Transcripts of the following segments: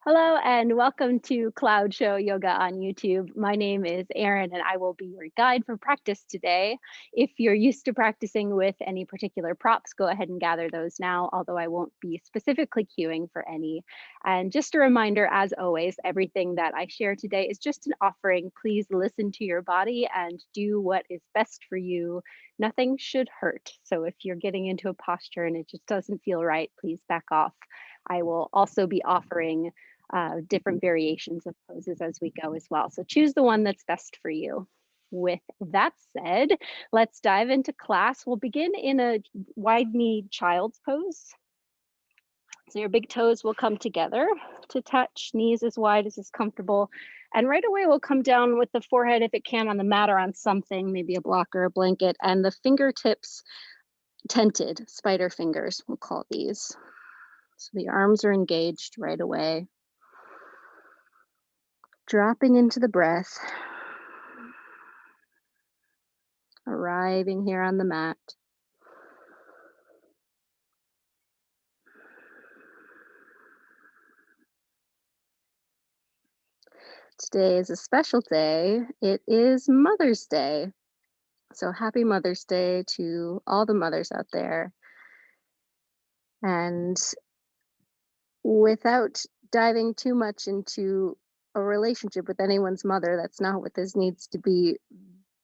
Hello and welcome to Cloud Show Yoga on YouTube. My name is Erin and I will be your guide for practice today. If you're used to practicing with any particular props, go ahead and gather those now, although I won't be specifically cueing for any. And just a reminder, as always, everything that I share today is just an offering. Please listen to your body and do what is best for you. Nothing should hurt. So if you're getting into a posture and it just doesn't feel right, please back off. I will also be offering different variations of poses as we go as well. So choose the one that's best for you. With that said, let's dive into class. We'll begin in a wide knee child's pose. So your big toes will come together to touch, knees as wide as is comfortable. And right away, we'll come down with the forehead, if it can, on the mat or on something, maybe a block or a blanket, and the fingertips tented, spider fingers, we'll call these. So the arms are engaged right away. Dropping into the breath, arriving here on the mat. Today is a special day. It is Mother's Day. So happy Mother's Day to all the mothers out there. And without diving too much into a relationship with anyone's mother, that's not what this needs to be.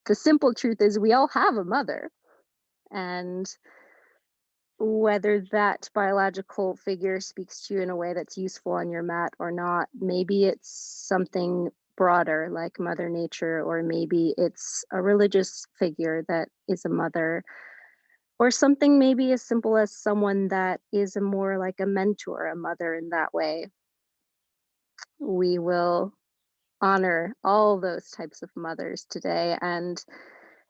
The simple truth is we all have a mother. And whether that biological figure speaks to you in a way that's useful on your mat or not, maybe it's something broader like Mother Nature, or maybe it's a religious figure that is a mother, or something maybe as simple as someone that is a more like a mentor, a mother in that way. We will honor all those types of mothers today and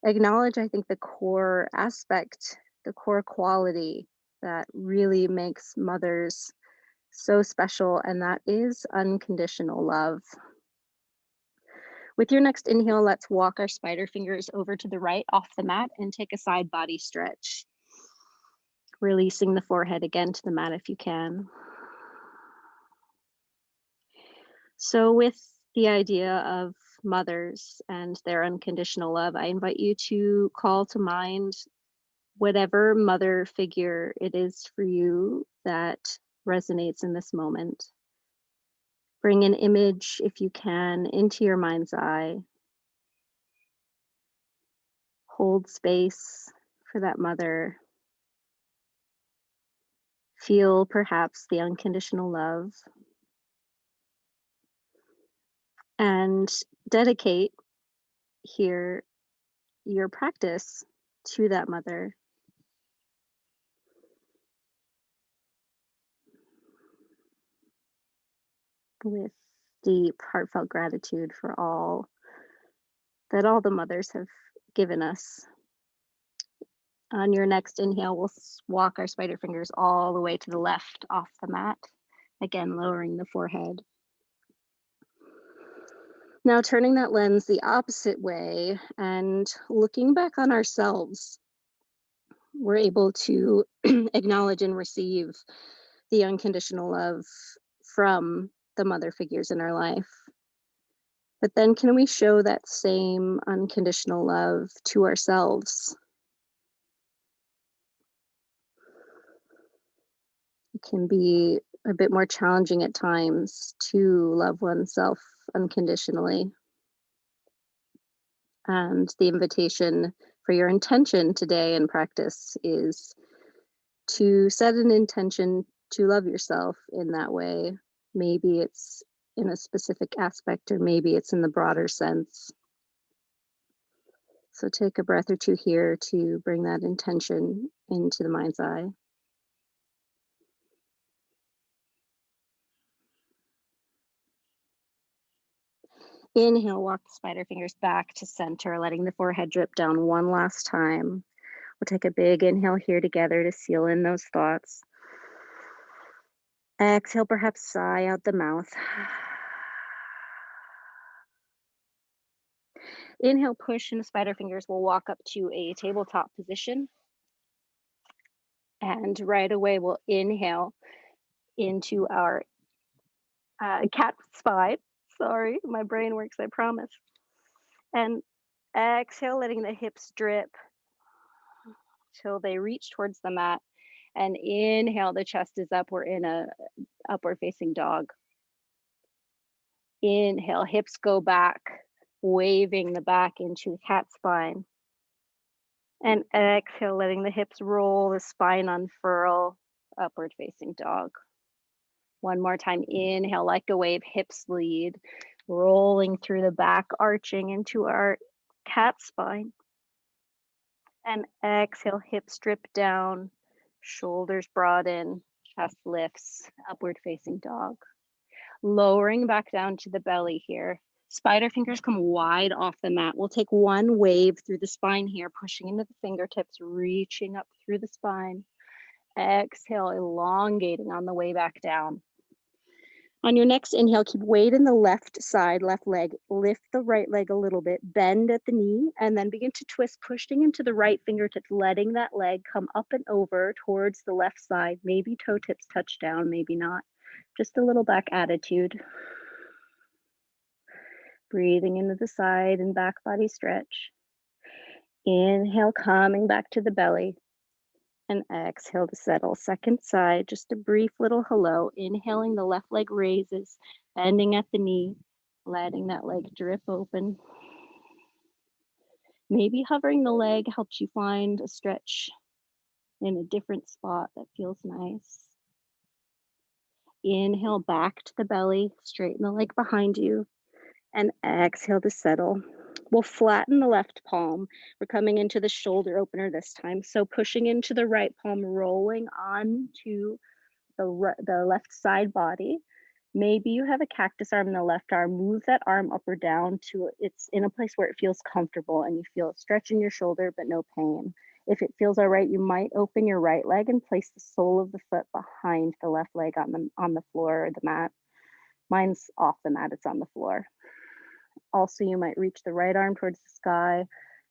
acknowledge, I think, the core aspect, the core quality that really makes mothers so special, and that is unconditional love. With your next inhale, let's walk our spider fingers over to the right off the mat and take a side body stretch. Releasing the forehead again to the mat if you can. So with the idea of mothers and their unconditional love, I invite you to call to mind whatever mother figure it is for you that resonates in this moment. Bring an image, if you can, into your mind's eye. Hold space for that mother. Feel perhaps the unconditional love. And dedicate here your practice to that mother. With deep, heartfelt gratitude for all that all the mothers have given us. On your next inhale, we'll walk our spider fingers all the way to the left off the mat. Again, lowering the forehead. Now turning that lens the opposite way and looking back on ourselves, we're able to acknowledge and receive the unconditional love from the mother figures in our life. But then can we show that same unconditional love to ourselves? It can be a bit more challenging at times to love oneself unconditionally. And the invitation for your intention today in practice is to set an intention to love yourself in that way. Maybe it's in a specific aspect, or maybe it's in the broader sense. So take a breath or two here to bring that intention into the mind's eye. Inhale, walk the spider fingers back to center, letting the forehead drip down one last time. We'll take a big inhale here together to seal in those thoughts. Exhale, perhaps sigh out the mouth. Inhale, push, and the spider fingers will walk up to a tabletop position. And right away, we'll inhale into our cat spine. Sorry, my brain works, I promise. And exhale, letting the hips drip till they reach towards the mat. And inhale, the chest is up. We're in a upward facing dog. Inhale, hips go back, waving the back into a cat spine. And exhale, letting the hips roll, the spine unfurl, upward facing dog. One more time, inhale like a wave, hips lead, rolling through the back, arching into our cat spine. And exhale, hips drip down, shoulders broaden, chest lifts, upward facing dog. Lowering back down to the belly here. Spider fingers come wide off the mat. We'll take one wave through the spine here, pushing into the fingertips, reaching up through the spine. Exhale, elongating on the way back down. On your next inhale, keep weight in the left side, left leg. Lift the right leg a little bit, bend at the knee, and then begin to twist, pushing into the right fingertips, letting that leg come up and over towards the left side. Maybe toe tips touch down, maybe not. Just a little back attitude. Breathing into the side and back body stretch. Inhale, coming back to the belly. And exhale to settle. Second side, just a brief little hello. Inhaling, the left leg raises, bending at the knee, letting that leg drip open. Maybe hovering the leg helps you find a stretch in a different spot that feels nice. Inhale back to the belly, straighten the leg behind you, and exhale to settle. We'll flatten the left palm. We're coming into the shoulder opener this time. So pushing into the right palm, rolling onto the left side body. Maybe you have a cactus arm in the left arm. Move that arm up or down to it's in a place where it feels comfortable and you feel a stretch in your shoulder, but no pain. If it feels all right, you might open your right leg and place the sole of the foot behind the left leg on the floor or the mat. Mine's off the mat, it's on the floor. Also, you might reach the right arm towards the sky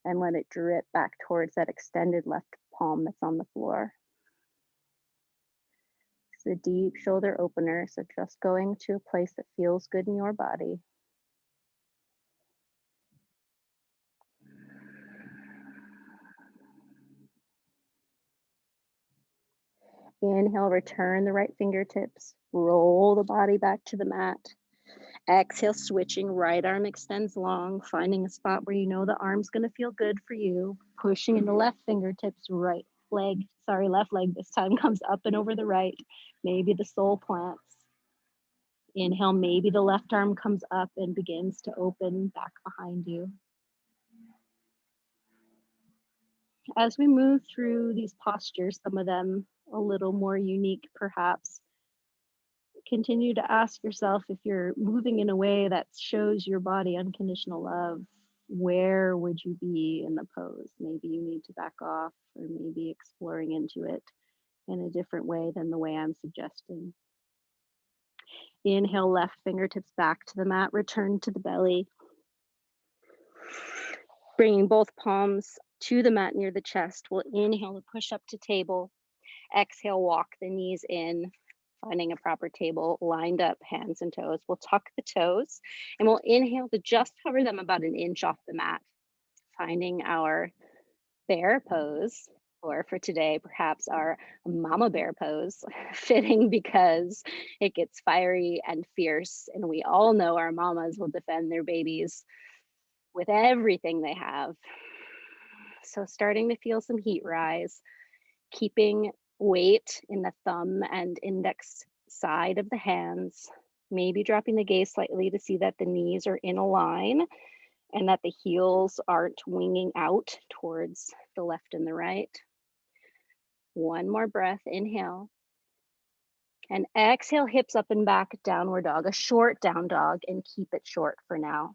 and let it drip back towards that extended left palm that's on the floor. It's a deep shoulder opener, so just going to a place that feels good in your body. Inhale, return the right fingertips, roll the body back to the mat. Exhale, switching, right arm extends long, finding a spot where you know the arm's gonna feel good for you. Pushing into left fingertips, left leg this time comes up and over the right. Maybe the sole plants. Inhale, maybe the left arm comes up and begins to open back behind you. As we move through these postures, some of them a little more unique perhaps, continue to ask yourself if you're moving in a way that shows your body unconditional love, where would you be in the pose? Maybe you need to back off or maybe exploring into it in a different way than the way I'm suggesting. Inhale, left fingertips back to the mat, return to the belly. Bringing both palms to the mat near the chest. We'll inhale to push up to table. Exhale, walk the knees in, finding a proper table, lined up, hands and toes. We'll tuck the toes and we'll inhale to just hover them about an inch off the mat, finding our bear pose, or for today, perhaps our mama bear pose, fitting because it gets fiery and fierce. And we all know our mamas will defend their babies with everything they have. So starting to feel some heat rise, keeping weight in the thumb and index side of the hands, maybe dropping the gaze slightly to see that the knees are in a line and that the heels aren't winging out towards the left and the right. One more breath, inhale. And exhale, hips up and back, downward dog, a short down dog, and keep it short for now.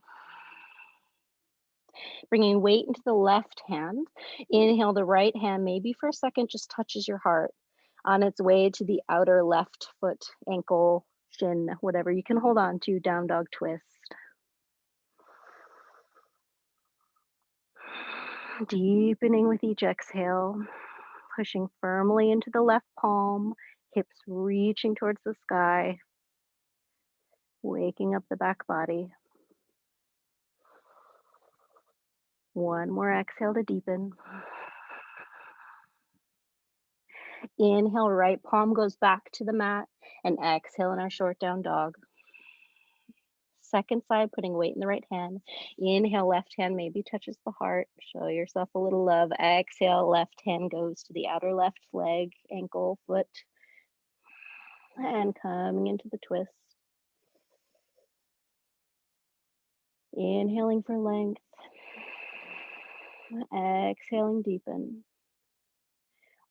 Bringing weight into the left hand. Inhale, the right hand, maybe for a second, just touches your heart on its way to the outer left foot, ankle, shin, whatever you can hold on to, down dog twist. Deepening with each exhale, pushing firmly into the left palm, hips reaching towards the sky. waking up the back body. One more exhale to deepen. Inhale, right palm goes back to the mat, and exhale in our short down dog. Second side, putting weight in the right hand. Inhale, left hand maybe touches the heart. Show yourself a little love. Exhale, left hand goes to the outer left leg, ankle, foot, and coming into the twist. Inhaling for length. Exhaling, deepen.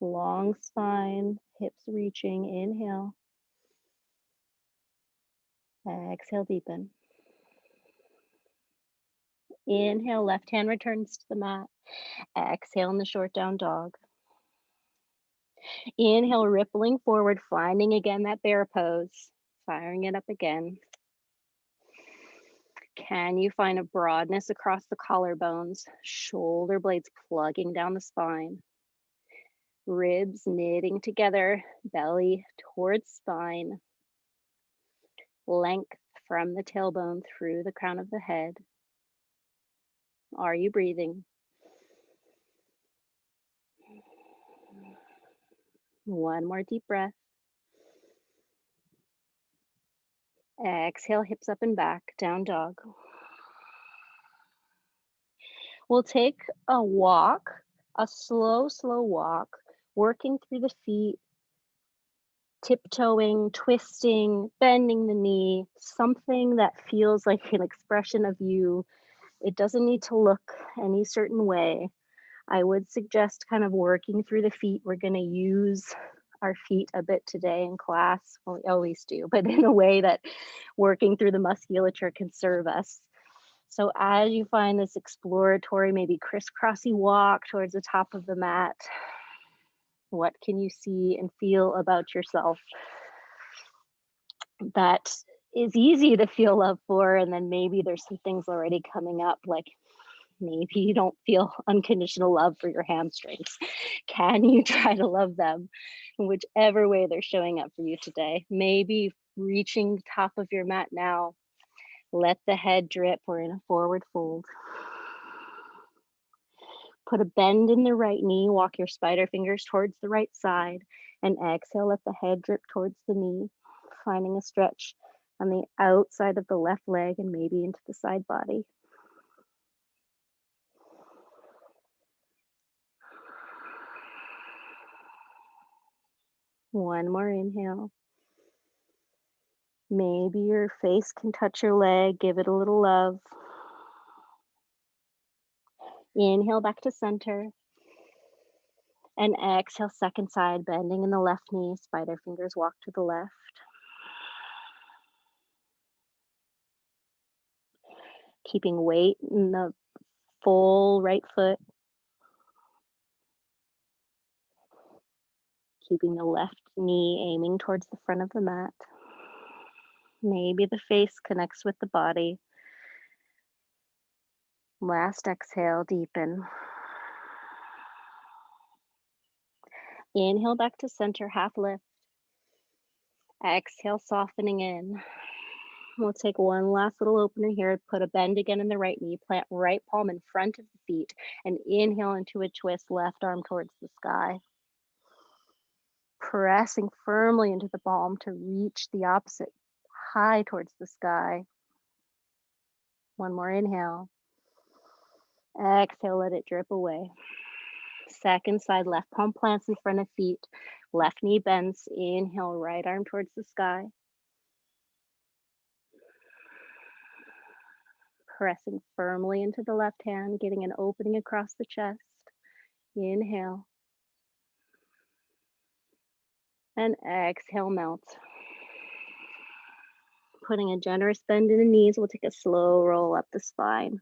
Long spine, hips reaching. Inhale. Exhale, deepen. Inhale, left hand returns to the mat. Exhale in the short down dog. Inhale, rippling forward, finding again that bear pose. Firing it up again. Can you find a broadness across the collarbones? Shoulder blades plugging down the spine. Ribs knitting together, belly towards spine. Length from the tailbone through the crown of the head. Are you breathing? One more deep breath. Exhale, hips up and back, down dog. We'll take a walk, a slow walk, working through the feet, tiptoeing, twisting, bending the knee, something that feels like an expression of you. It doesn't need to look any certain way. I would suggest kind of working through the feet. We're going to use our feet a bit today in class. Well, we always do, but in a way that working through the musculature can serve us. So as you find this exploratory, maybe crisscrossy walk towards the top of the mat, what can you see and feel about yourself that is easy to feel love for? And then maybe there's some things already coming up, like maybe you don't feel unconditional love for your hamstrings. Can you try to love them in whichever way they're showing up for you today? Maybe reaching the top of your mat now. Let the head drip. We're in a forward fold. Put a bend in the right knee. Walk your spider fingers towards the right side. And exhale, let the head drip towards the knee. Finding a stretch on the outside of the left leg and maybe into the side body. One more inhale. Maybe your face can touch your leg. Give it a little love. Inhale back to center. And exhale, second side, bending in the left knee. Spider fingers walk to the left. Keeping weight in the full right foot. Keeping the left knee aiming towards the front of the mat. Maybe the face connects with the body. Last exhale, deepen. Inhale back to center, half lift. Exhale, softening in. We'll take one last little opener here. Put a bend again in the right knee. Plant right palm in front of the feet. And inhale into a twist, left arm towards the sky. Pressing firmly into the palm to reach the opposite, high towards the sky. One more inhale. Exhale, let it drip away. Second side, left palm plants in front of feet. Left knee bends. Inhale, right arm towards the sky. Pressing firmly into the left hand, getting an opening across the chest. Inhale. And exhale, melt. Putting a generous bend in the knees, we'll take a slow roll up the spine.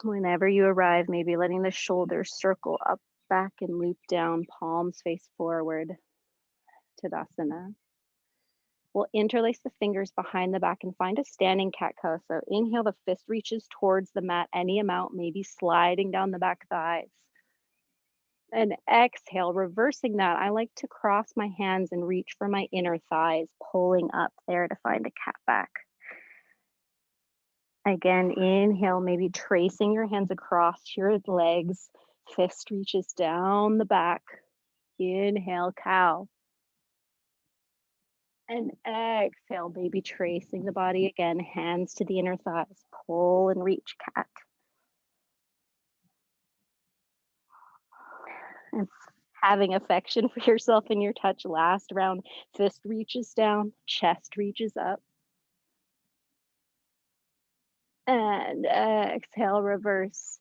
Whenever you arrive, maybe letting the shoulders circle up, back, and loop down, palms face forward, Tadasana. We'll interlace the fingers behind the back and find a standing cat-cow. So inhale, the fist reaches towards the mat any amount, maybe sliding down the back thighs. And exhale, reversing that. I like to cross my hands and reach for my inner thighs, pulling up there to find a cat back. Again, inhale, maybe tracing your hands across your legs. Fist reaches down the back. Inhale, cow. And exhale, baby, tracing the body again, hands to the inner thighs. Pull and reach, cat. And having affection for yourself in your touch. Last round, fist reaches down, chest reaches up. And exhale, reverse.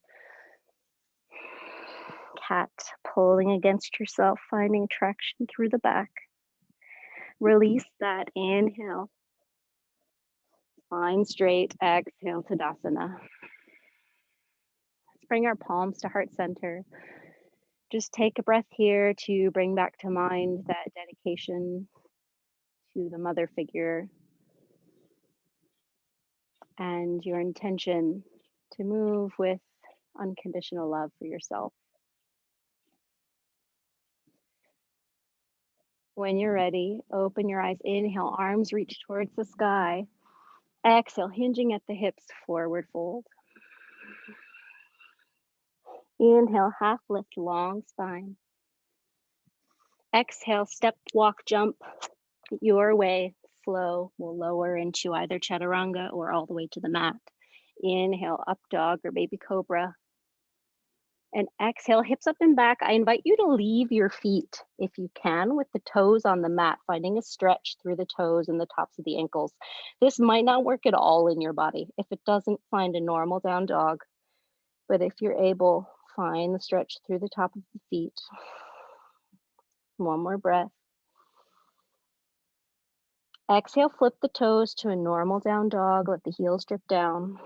Cat, pulling against yourself, finding traction through the back. Release that, inhale. Spine straight, exhale, Tadasana. Let's bring our palms to heart center. Just take a breath here to bring back to mind that dedication to the mother figure and your intention to move with unconditional love for yourself. When you're ready, open your eyes. Inhale, arms reach towards the sky. Exhale, hinging at the hips, forward fold. Inhale, half lift, long spine. Exhale, step, walk, jump your way. Flow will lower into either chaturanga or all the way to the mat. Inhale, up dog or baby cobra. And exhale, hips up and back. I invite you to leave your feet, if you can, with the toes on the mat, finding a stretch through the toes and the tops of the ankles. This might not work at all in your body. If it doesn't, find a normal down dog. But if you're able, find the stretch through the top of the feet. One more breath. Exhale, flip the toes to a normal down dog. Let the heels drip down.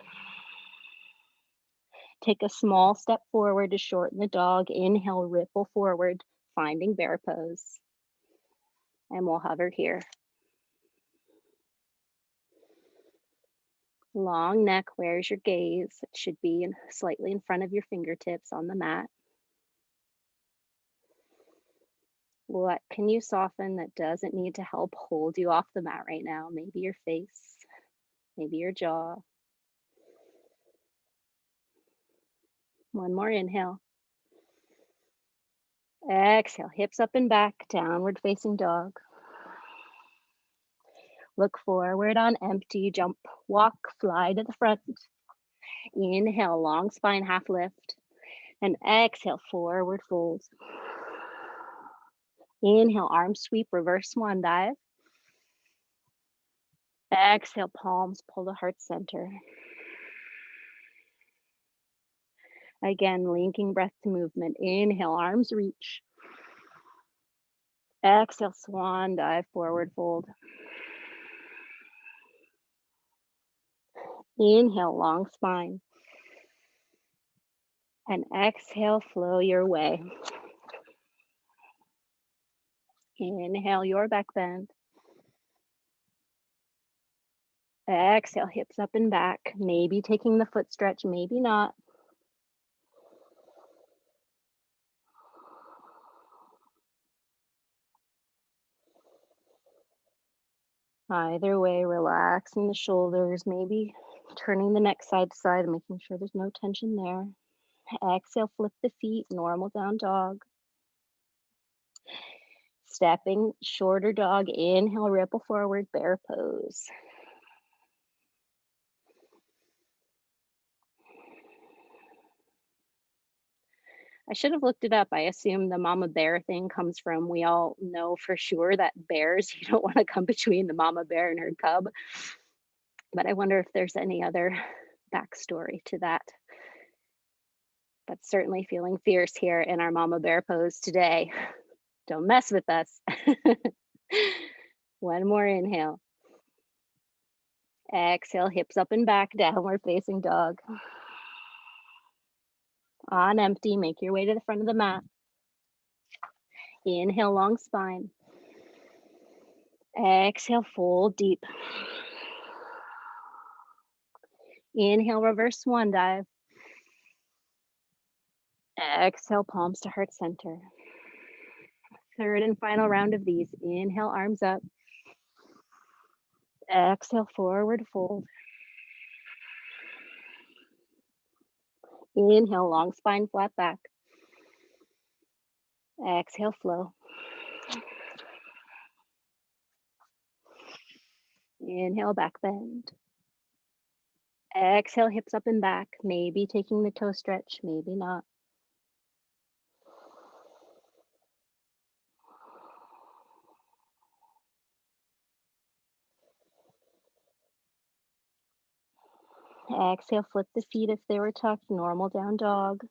Take a small step forward to shorten the dog. Inhale, ripple forward, finding bear pose. And we'll hover here. Long neck, where's your gaze? It should be slightly in front of your fingertips on the mat. What can you soften that doesn't need to help hold you off the mat right now? Maybe your face, maybe your jaw. One more inhale. Exhale, hips up and back, downward facing dog. Look forward on empty, jump, walk, fly to the front. Inhale, long spine, half lift. And exhale, forward fold. Inhale, arm sweep, reverse swan dive. Exhale, palms pull to heart center. Again, linking breath to movement. Inhale, arms reach. Exhale, swan dive, forward fold. Inhale, long spine. And exhale, flow your way. Inhale, your back bend. Exhale, hips up and back. Maybe taking the foot stretch, maybe not. Either way, relaxing the shoulders, maybe turning the neck side to side, making sure there's no tension there. Exhale, flip the feet, normal down dog. Stepping, shorter dog. Inhale, ripple forward, bear pose. I should have looked it up. I assume the mama bear thing comes from, we all know for sure that bears, you don't want to come between the mama bear and her cub. But I wonder if there's any other backstory to that. But certainly feeling fierce here in our mama bear pose today. Don't mess with us. One more inhale. Exhale, hips up and back, downward facing dog. On empty, make your way to the front of the mat. Inhale, long spine. Exhale, fold deep. Inhale, reverse swan dive. Exhale, palms to heart center. Third and final round of these. Inhale, arms up. Exhale, forward fold. Inhale, long spine, flat back. Exhale, flow. Inhale, back bend. Exhale, hips up and back. Maybe taking the toe stretch, maybe not. Exhale, flip the feet if they were tucked, normal down dog.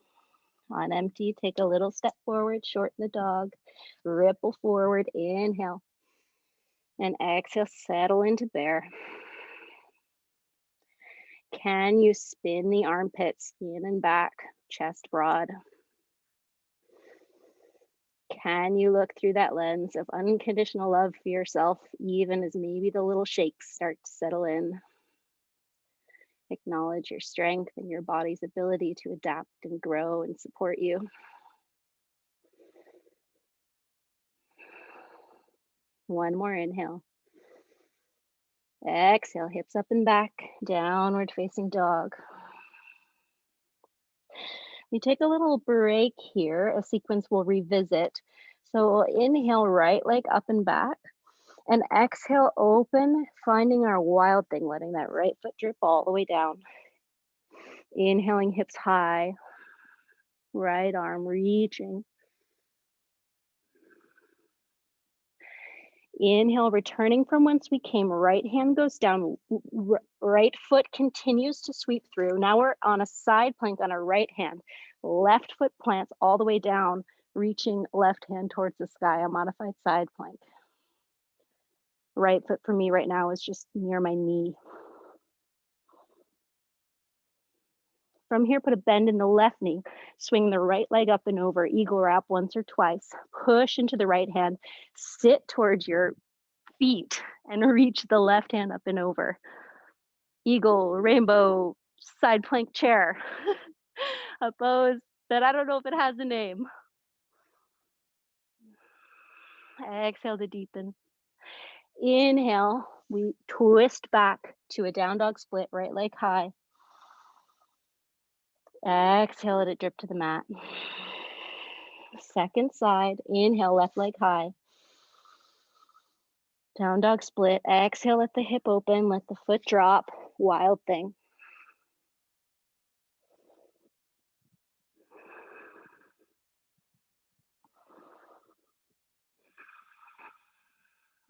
On empty, take a little step forward, shorten the dog, ripple forward, inhale. And exhale, settle into bear. Can you spin the armpits in and back, chest broad? Can you look through that lens of unconditional love for yourself, even as maybe the little shakes start to settle in? Acknowledge your strength and your body's ability to adapt and grow and support you. One more inhale. Exhale, hips up and back, downward facing dog. We take a little break here, a sequence we'll revisit. So we'll inhale, right leg up and back, and exhale, open, finding our wild thing, letting that right foot drip all the way down. Inhaling, hips high, right arm reaching. Inhale, returning from whence we came, right hand goes down, right foot continues to sweep through. Now we're on a side plank on our right hand. Left foot plants all the way down, reaching left hand towards the sky, a modified side plank. Right foot for me right now is just near my knee. From here, put a bend in the left knee. Swing the right leg up and over, eagle wrap once or twice. Push into the right hand. Sit towards your feet and reach the left hand up and over. Eagle, rainbow, side plank chair. A pose that I don't know if it has a name. Exhale to deepen. Inhale, we twist back to a down dog split, right leg high. Exhale, let it drip to the mat. Second side, inhale, left leg high. Down dog split. Exhale, let the hip open, let the foot drop. Wild thing.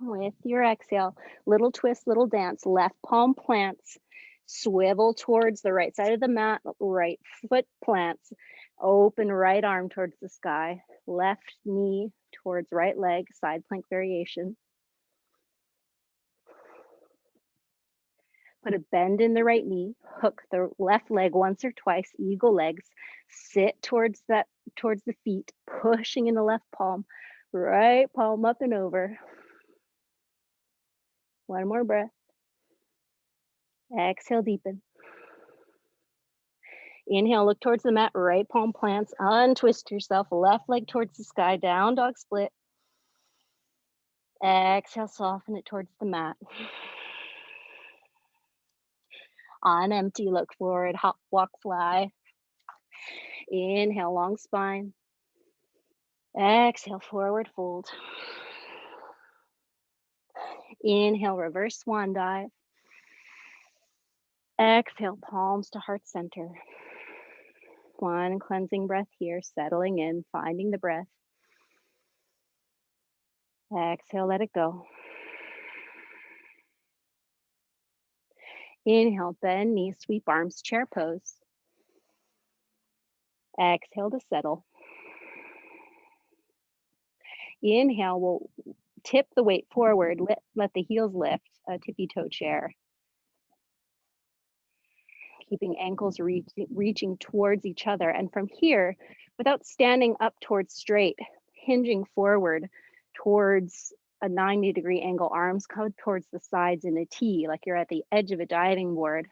With your exhale, little twist, little dance. Left palm plants. Swivel towards the right side of the mat. Right foot plants. Open right arm towards the sky. Left knee towards right leg. Side plank variation. Put a bend in the right knee, hook the left leg once or twice, eagle legs, sit towards the feet, pushing in the left palm, right palm up and over. One more breath. Exhale, deepen. Inhale, look towards the mat, right palm plants, untwist yourself, left leg towards the sky, down dog split. Exhale, soften it towards the mat. On empty, look forward, hop, walk, fly. Inhale, long spine. Exhale, forward fold. Inhale, reverse swan dive. Exhale, palms to heart center. One cleansing breath here, settling in, finding the breath. Exhale, let it go. Inhale, bend knees, sweep arms, chair pose. Exhale to settle. Inhale, we'll tip the weight forward, let the heels lift, a tippy toe chair. Keeping ankles reaching towards each other. And from here, without standing up towards straight, hinging forward towards a 90-degree angle, arms come towards the sides in a T, like you're at the edge of a diving board.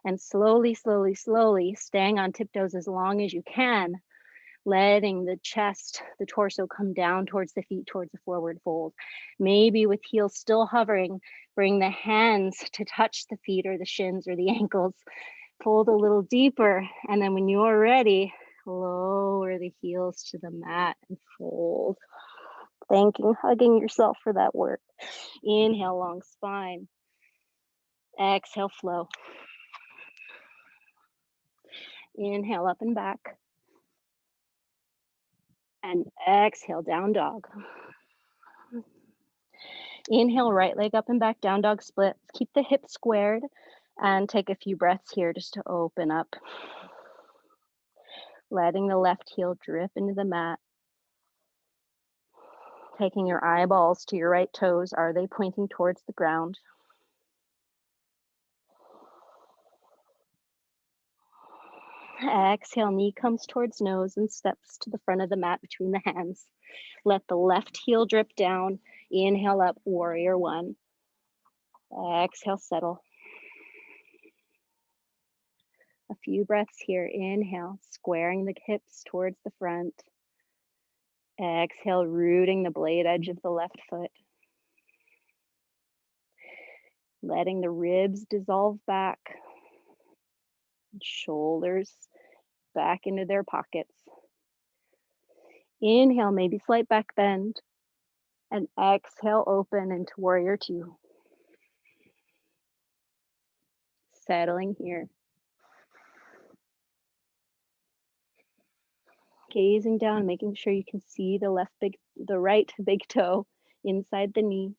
And slowly, slowly, slowly, staying on tiptoes as long as you can, letting the chest, the torso come down towards the feet, towards the forward fold. Maybe with heels still hovering, bring the hands to touch the feet or the shins or the ankles. Fold a little deeper. And then when you're ready, lower the heels to the mat and fold. Thanking, hugging yourself for that work. Inhale, long spine. Exhale, flow. Inhale, up and back. And exhale, down dog. Inhale, right leg up and back, down dog split. Keep the hips squared and take a few breaths here just to open up. Letting the left heel drip into the mat. Taking your eyeballs to your right toes. Are they pointing towards the ground? Exhale, knee comes towards nose and steps to the front of the mat between the hands. Let the left heel drip down. Inhale up, warrior one. Exhale, settle. A few breaths here. Inhale, squaring the hips towards the front. Exhale, rooting the blade edge of the left foot. Letting the ribs dissolve back. Shoulders back into their pockets. Inhale, maybe slight back bend. And exhale, open into warrior two. Settling here. Gazing down, making sure you can see the right big toe inside the knee.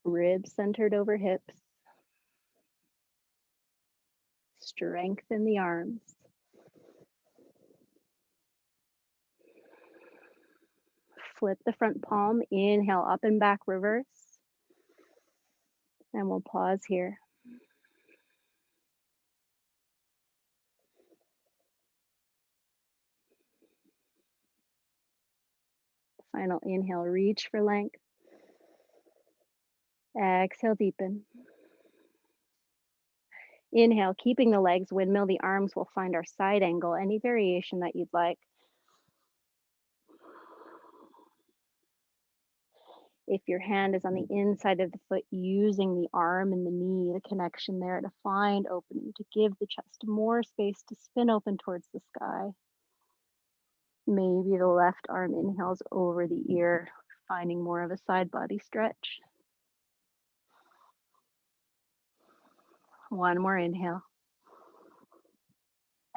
Ribs centered over hips. Strengthen the arms. Flip the front palm. Inhale, up and back, reverse. And we'll pause here. Final inhale, reach for length. Exhale, deepen. Inhale, keeping the legs windmill, the arms will find our side angle, any variation that you'd like. If your hand is on the inside of the foot, using the arm and the knee, the connection there to find opening, to give the chest more space to spin open towards the sky. Maybe the left arm inhales over the ear, finding more of a side body stretch. One more inhale.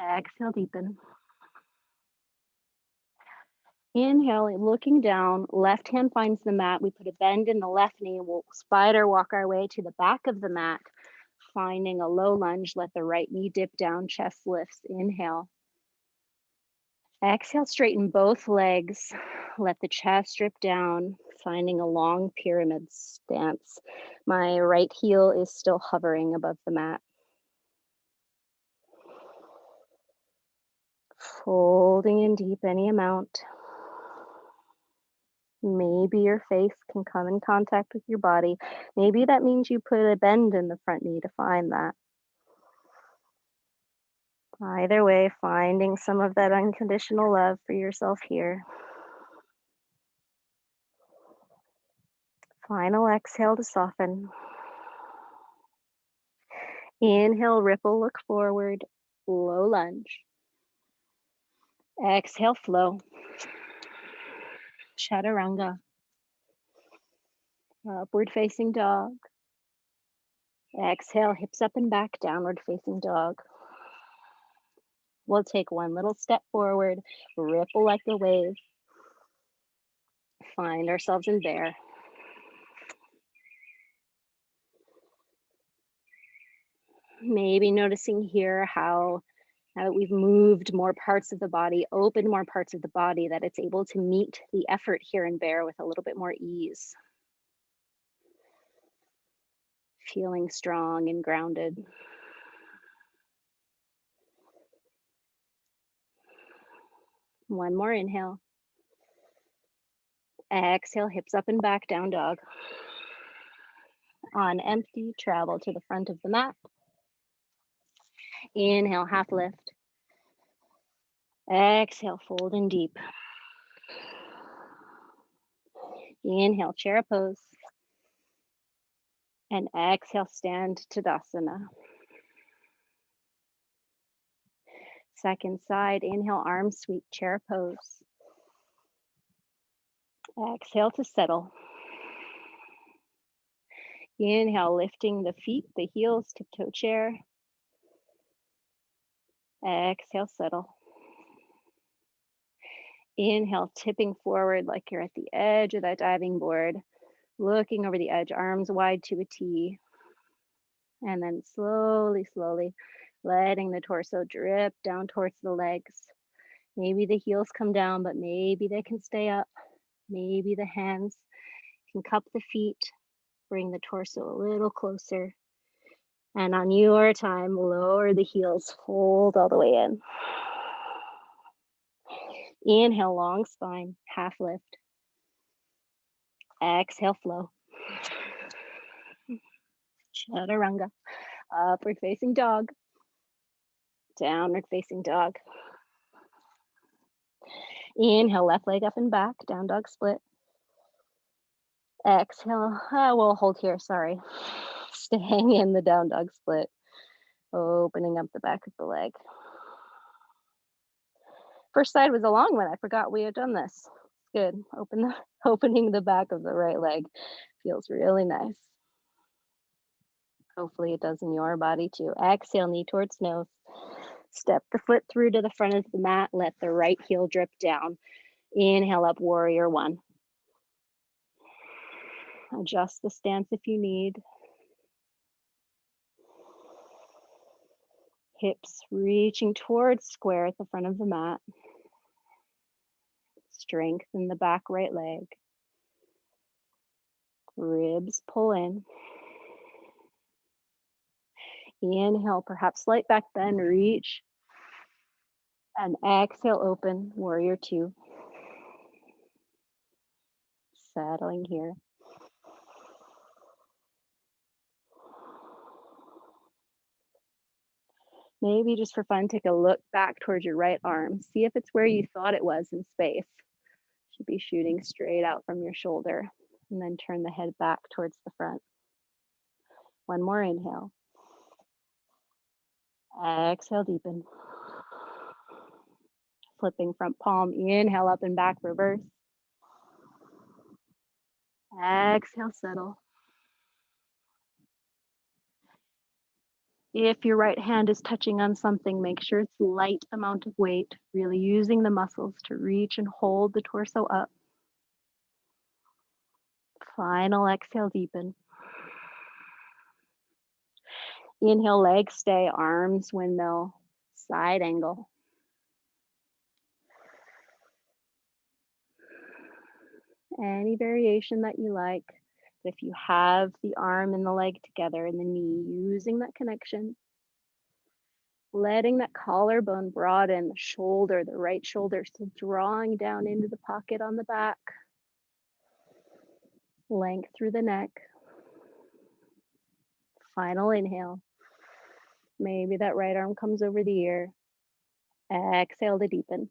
Exhale, deepen. Inhale, looking down, left hand finds the mat. We put a bend in the left knee. We'll spider walk our way to the back of the mat, finding a low lunge. Let the right knee dip down, chest lifts. Inhale. Exhale, straighten both legs. Let the chest drip down, finding a long pyramid stance. My right heel is still hovering above the mat. Folding in deep any amount. Maybe your face can come in contact with your body. Maybe that means you put a bend in the front knee to find that. Either way, finding some of that unconditional love for yourself here. Final exhale to soften. Inhale, ripple, look forward, low lunge. Exhale, flow. Chaturanga. Upward facing dog. Exhale, hips up and back, downward facing dog. We'll take one little step forward, ripple like a wave. Find ourselves in bear. Maybe noticing here how now that we've moved more parts of the body, opened more parts of the body, that it's able to meet the effort here in bear with a little bit more ease. Feeling strong and grounded. One more inhale. Exhale, hips up and back, down dog. On empty, travel to the front of the mat. Inhale, half lift. Exhale, fold in deep. Inhale, chair pose. And exhale, stand Tadasana. Second side, inhale, arms sweep, chair pose. Exhale to settle. Inhale, lifting the feet, the heels, tiptoe chair. Exhale, settle. Inhale, tipping forward like you're at the edge of that diving board, looking over the edge, arms wide to a T. And then slowly, slowly letting the torso drip down towards the legs. Maybe the heels come down, but maybe they can stay up. Maybe the hands can cup the feet, bring the torso a little closer. And on your time, lower the heels, fold all the way in. Inhale, long spine, half lift. Exhale, flow. Chaturanga, upward facing dog. Downward facing dog. Inhale, left leg up and back, down dog split. Exhale, we'll hold here, sorry. Staying in the down dog split. Opening up the back of the leg. First side was a long one. I forgot we had done this. Good. Opening the back of the right leg feels really nice. Hopefully it does in your body too. Exhale, knee towards nose. Step the foot through to the front of the mat. Let the right heel drip down. Inhale up, warrior one. Adjust the stance if you need. Hips reaching towards square at the front of the mat. Strengthen the back right leg. Ribs pull in. Inhale, perhaps slight back bend, reach. And exhale, open, warrior two. Settling here. Maybe just for fun, take a look back towards your right arm. See if it's where you thought it was in space. Should be shooting straight out from your shoulder. And then turn the head back towards the front. One more inhale. Exhale, deepen. Flipping front palm, inhale up and back, reverse. Exhale, settle. If your right hand is touching on something, make sure it's light amount of weight, really using the muscles to reach and hold the torso up. Final exhale, deepen. Inhale, legs stay, arms windmill, side angle. Any variation that you like. If you have the arm and the leg together and the knee, using that connection. Letting that collarbone broaden, the shoulder, the right shoulder, still drawing down into the pocket on the back. Length through the neck. Final inhale. Maybe that right arm comes over the ear. Exhale to deepen.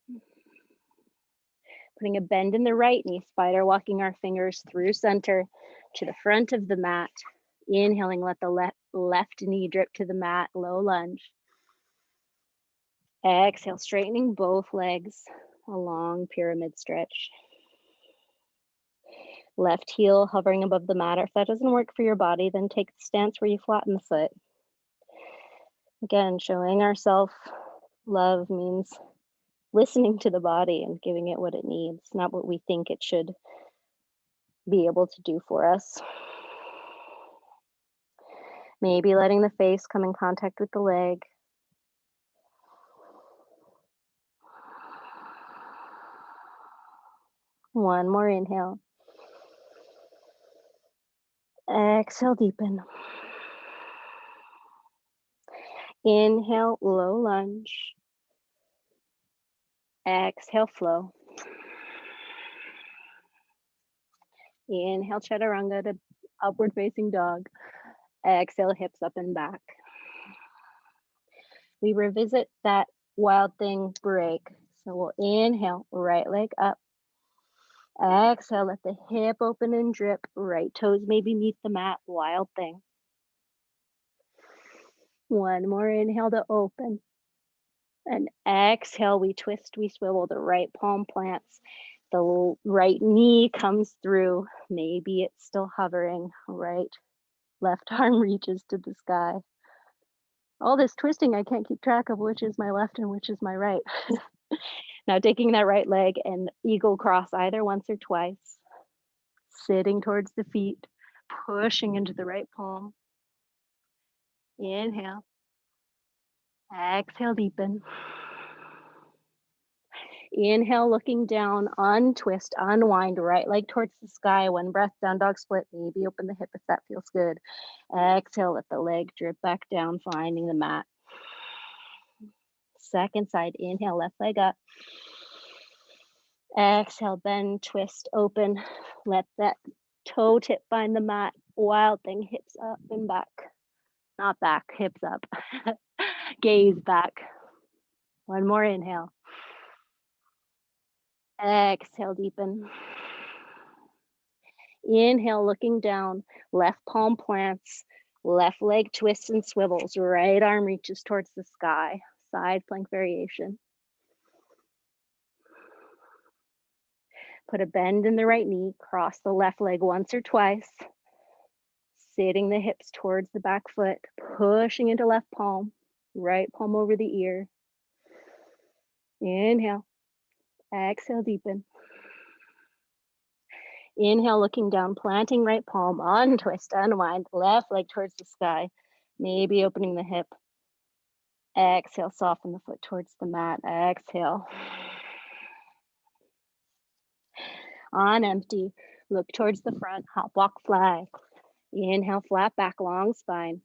Putting a bend in the right knee, spider walking our fingers through center to the front of the mat. Inhaling, let the left knee drip to the mat, low lunge. Exhale, straightening both legs, a long pyramid stretch. Left heel hovering above the mat. Or if that doesn't work for your body, then take the stance where you flatten the foot. Again, showing ourselves love means listening to the body and giving it what it needs, not what we think it should be able to do for us. Maybe letting the face come in contact with the leg. One more inhale. Exhale, deepen. Inhale, low lunge. Exhale, flow. Inhale, chaturanga to upward facing dog. Exhale, hips up and back. We revisit that wild thing break. So we'll inhale, right leg up. Exhale, let the hip open and drip. Right toes maybe meet the mat, wild thing. One more inhale to open. And exhale, we twist, we swivel. The right palm plants. The right knee comes through. Maybe it's still hovering. Right left arm reaches to the sky. All this twisting, I can't keep track of which is my left and which is my right. Now taking that right leg and eagle cross either once or twice. Sitting towards the feet, pushing into the right palm. Inhale. Exhale, deepen. Inhale, looking down, untwist, unwind, right leg towards the sky. One breath, down dog split. Maybe open the hip if that feels good. Exhale, let the leg drip back down, finding the mat. Second side, inhale, left leg up. Exhale, bend, twist, open. Let that toe tip find the mat. Wild thing, hips up and back. Not back, hips up. Gaze back. One more inhale. Exhale, deepen. Inhale, looking down, left palm plants, left leg twists and swivels, right arm reaches towards the sky, side plank variation. Put a bend in the right knee, cross the left leg once or twice, sitting the hips towards the back foot, pushing into left palm, right palm over the ear. Inhale, exhale, deepen. Inhale, looking down, planting right palm, untwist, unwind, left leg towards the sky, maybe opening the hip. Exhale, soften the foot towards the mat. Exhale. On empty, look towards the front, hop, walk, fly. Inhale, flat back, long spine.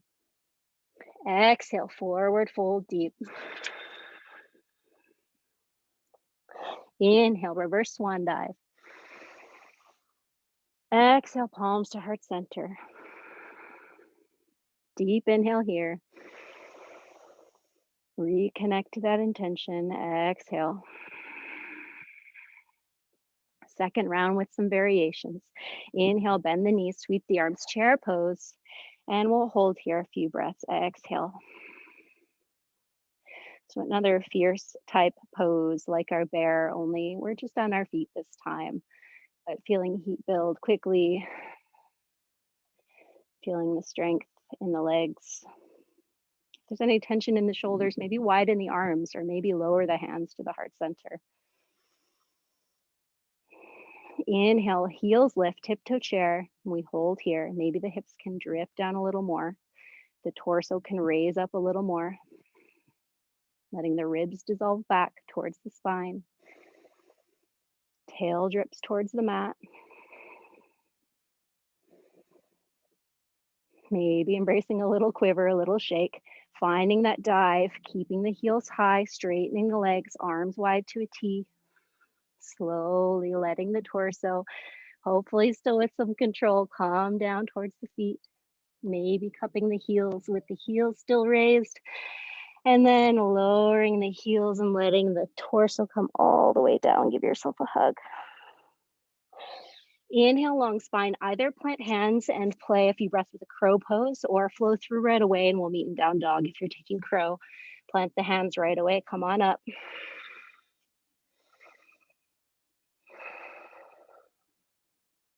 Exhale, forward fold deep. Inhale, reverse swan dive. Exhale, palms to heart center. Deep inhale here. Reconnect to that intention. Exhale. Second round with some variations. Inhale, bend the knees, sweep the arms, chair pose, and we'll hold here a few breaths. Exhale. So another fierce type pose like our bear, only we're just on our feet this time, but feeling heat build quickly, feeling the strength in the legs. If there's any tension in the shoulders, maybe widen the arms or maybe lower the hands to the heart center. Inhale, heels lift, tiptoe chair. We hold here. Maybe the hips can drift down a little more. The torso can raise up a little more. Letting the ribs dissolve back towards the spine. Tail drips towards the mat. Maybe embracing a little quiver, a little shake. Finding that dive, keeping the heels high, straightening the legs, arms wide to a T. Slowly letting the torso, hopefully still with some control, calm down towards the feet. Maybe cupping the heels with the heels still raised. And then lowering the heels and letting the torso come all the way down. Give yourself a hug. Inhale, long spine. Either plant hands and play a few breaths with a crow pose or flow through right away and we'll meet in down dog. If you're taking crow, plant the hands right away. Come on up.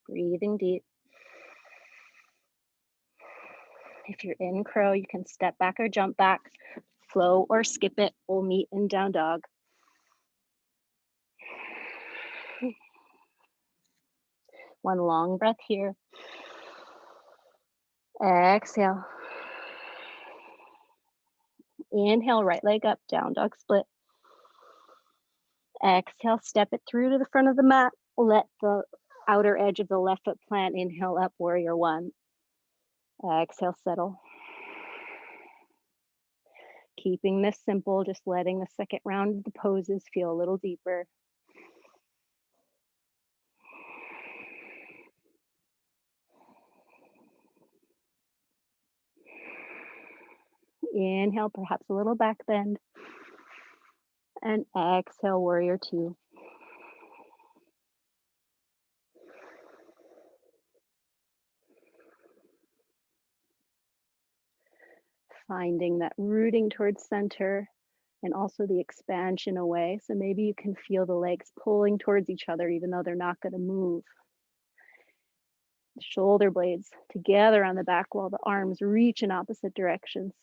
Breathing deep. If you're in crow, you can step back or jump back, flow or skip it. We'll meet in down dog. One long breath here. Exhale. Inhale, right leg up, down dog split. Exhale, step it through to the front of the mat. Let the outer edge of the left foot plant. Inhale up, warrior one. Exhale, settle. Keeping this simple, just letting the second round of the poses feel a little deeper. Inhale, perhaps a little back bend. And exhale, warrior two. Finding that rooting towards center and also the expansion away. So maybe you can feel the legs pulling towards each other, even though they're not going to move. The shoulder blades together on the back while the arms reach in opposite directions.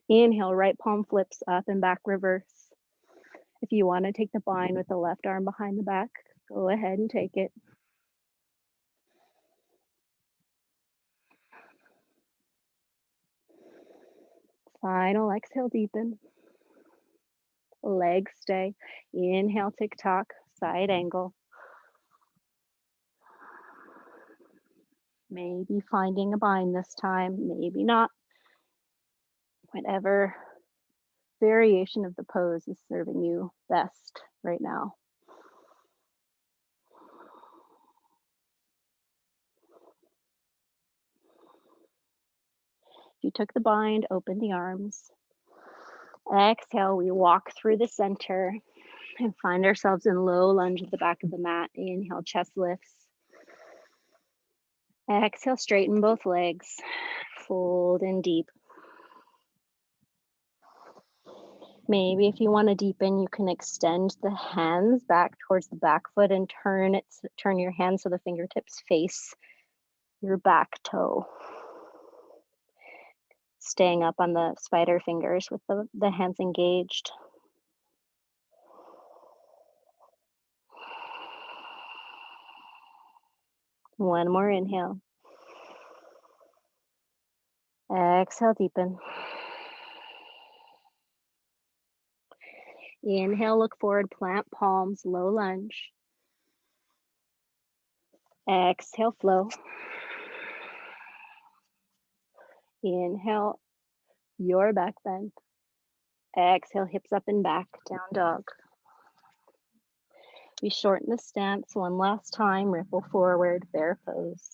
Inhale, right palm flips up and back reverse. If you want to take the bind with the left arm behind the back, go ahead and take it. Final exhale, deepen. Legs stay. Inhale, tick-tock, side angle. Maybe finding a bind this time, maybe not. Whatever variation of the pose is serving you best right now. If you took the bind, open the arms. Exhale, we walk through the center and find ourselves in low lunge at the back of the mat. Inhale, chest lifts. Exhale, straighten both legs. Fold in deep. Maybe if you want to deepen, you can extend the hands back towards the back foot and turn your hands so the fingertips face your back toe. Staying up on the spider fingers with the hands engaged. One more inhale. Exhale, deepen. Inhale, look forward, plant palms, low lunge. Exhale, flow. Inhale, your back bend. Exhale, hips up and back, down dog. We shorten the stance one last time, ripple forward, bear pose.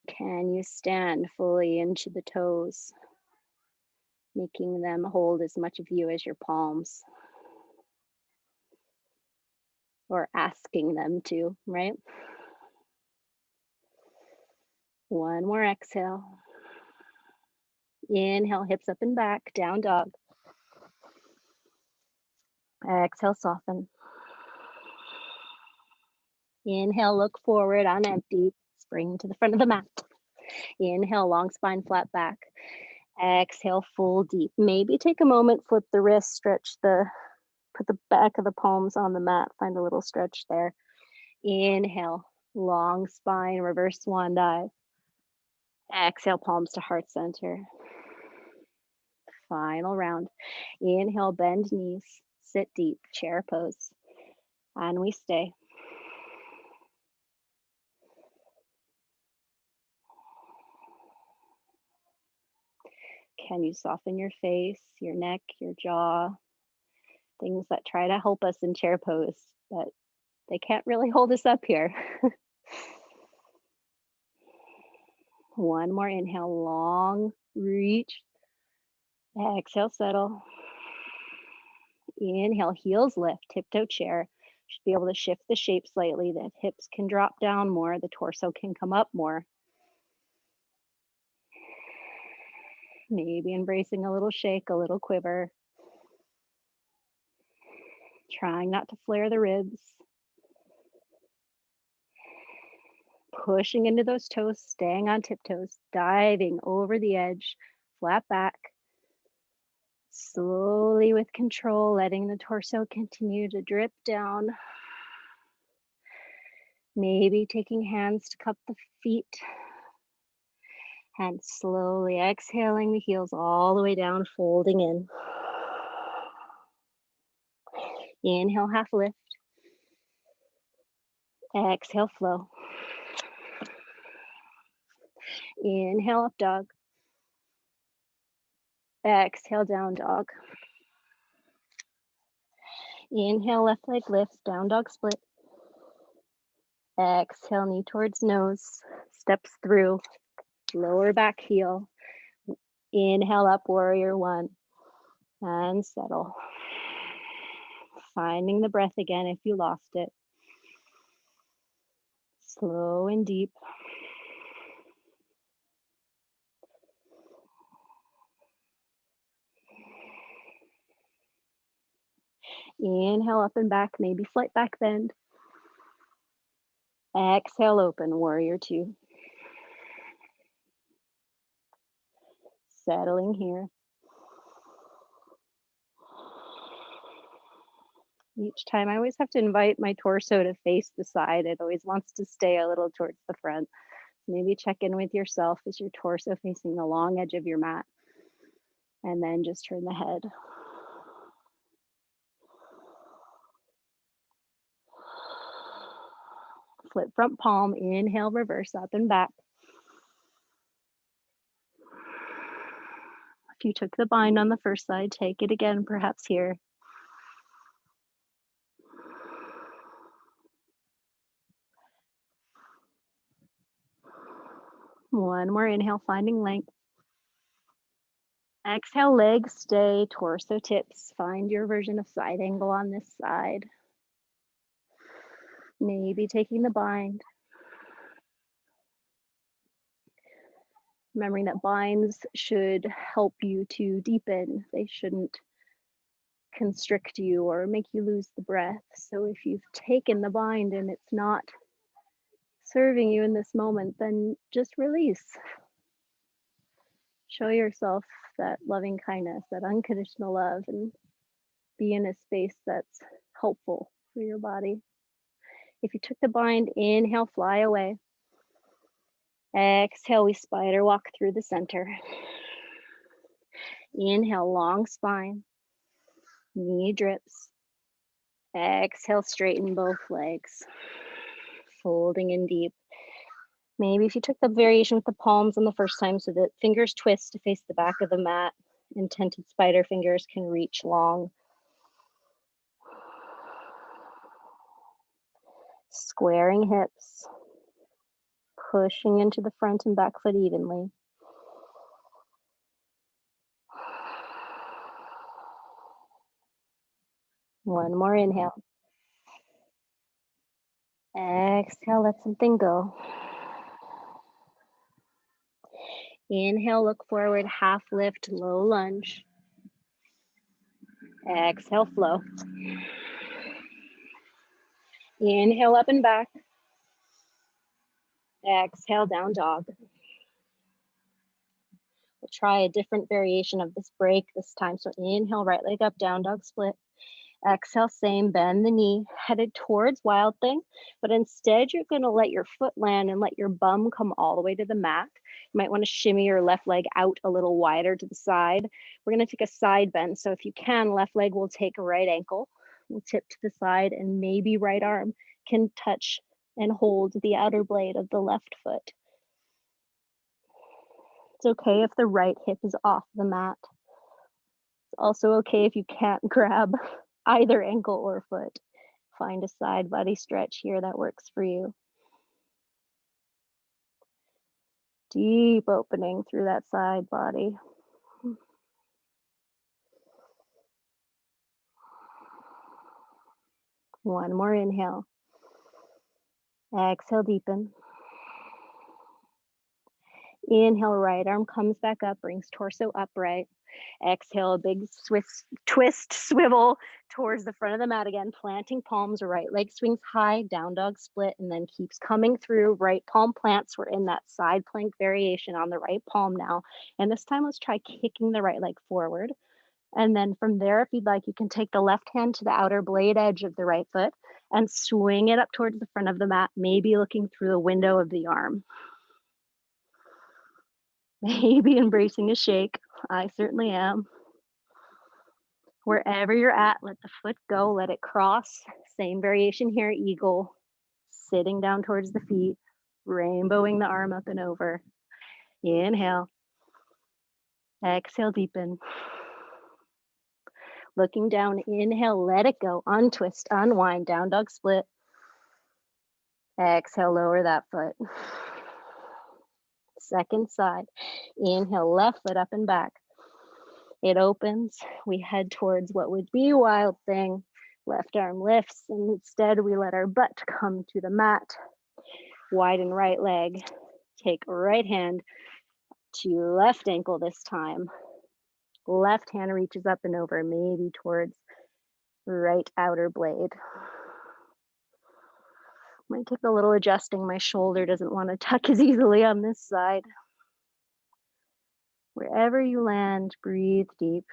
Can you stand fully into the toes, making them hold as much of you as your palms? Or asking them to, right? One more exhale. Inhale, hips up and back, down dog. Exhale, soften. Inhale, look forward on empty. Spring to the front of the mat. Inhale, long spine, flat back. Exhale, full deep. Maybe take a moment, flip the wrist, put the back of the palms on the mat. Find a little stretch there. Inhale, long spine, reverse swan dive. Exhale, palms to heart center. Final round. Inhale, bend knees, sit deep, chair pose. And we stay. Can you soften your face, your neck, your jaw? Things that try to help us in chair pose, but they can't really hold us up here. One more inhale, long reach. Exhale, settle. Inhale, heels lift, tiptoe chair. Should be able to shift the shape slightly. The hips can drop down more, the torso can come up more. Maybe embracing a little shake, a little quiver. Trying not to flare the ribs. Pushing into those toes, staying on tiptoes, diving over the edge, flat back. Slowly with control, letting the torso continue to drip down. Maybe taking hands to cup the feet. And slowly exhaling the heels all the way down, folding in. Inhale, half lift. Exhale, flow. Inhale, up dog. Exhale, down dog. Inhale, left leg lifts, down dog split. Exhale, knee towards nose, steps through, lower back heel. Inhale up, warrior one, and settle. Finding the breath again if you lost it. Slow and deep. Inhale up and back, maybe slight back bend. Exhale, open, warrior two. Settling here. Each time I always have to invite my torso to face the side. It always wants to stay a little towards the front. Maybe check in with yourself. Is your torso facing the long edge of your mat? And then just turn the head. Flip front palm, inhale, reverse up and back. If you took the bind on the first side, take it again, perhaps here. One more inhale, finding length. Exhale, legs stay, torso tips. Find your version of side angle on this side. Maybe taking the bind. Remembering that binds should help you to deepen. They shouldn't constrict you or make you lose the breath. So if you've taken the bind and it's not serving you in this moment, then just release. Show yourself that loving kindness, that unconditional love, and be in a space that's helpful for your body. If you took the bind, inhale, fly away. Exhale, we spider walk through the center. Inhale, long spine. Knee drips. Exhale, straighten both legs. Folding in deep. Maybe if you took the variation with the palms on the first time so that fingers twist to face the back of the mat, intented spider fingers can reach long. Squaring hips. Pushing into the front and back foot evenly. One more inhale. Exhale, let something go. Inhale, look forward, half lift, low lunge. Exhale, flow. Inhale, up and back. Exhale, down dog. We'll try a different variation of this break this time. So inhale, right leg up, down dog split. Exhale, same, bend the knee, headed towards wild thing, but instead you're gonna let your foot land and let your bum come all the way to the mat. You might wanna shimmy your left leg out a little wider to the side. We're gonna take a side bend. So if you can, left leg will take a right ankle, we'll tip to the side, and maybe right arm can touch and hold the outer blade of the left foot. It's okay if the right hip is off the mat. It's also okay if you can't grab either ankle or foot. Find a side body stretch here that works for you. Deep opening through that side body. One more inhale. Exhale, deepen. Inhale, right arm comes back up, brings torso upright. Exhale, a big twist, swivel towards the front of the mat again, planting palms, right leg swings high, down dog split, and then keeps coming through. Right palm plants. We're in that side plank variation on the right palm now. And this time, let's try kicking the right leg forward. And then from there, if you'd like, you can take the left hand to the outer blade edge of the right foot and swing it up towards the front of the mat, maybe looking through the window of the arm. Maybe embracing a shake. I certainly am. Wherever you're at, let the foot go, let it cross. Same variation here, eagle, sitting down towards the feet, rainbowing the arm up and over. Inhale. Exhale, deepen. Looking down, inhale, let it go. Untwist, unwind, down dog split. Exhale, lower that foot. Second side. Inhale, left foot up and back. It opens. We head towards what would be Wild Thing. Left arm lifts, and instead we let our butt come to the mat. Widen right leg. Take right hand to left ankle this time. Left hand reaches up and over, maybe towards right outer blade. Might take a little adjusting. My shoulder doesn't want to tuck as easily on this side. Wherever you land, breathe deep.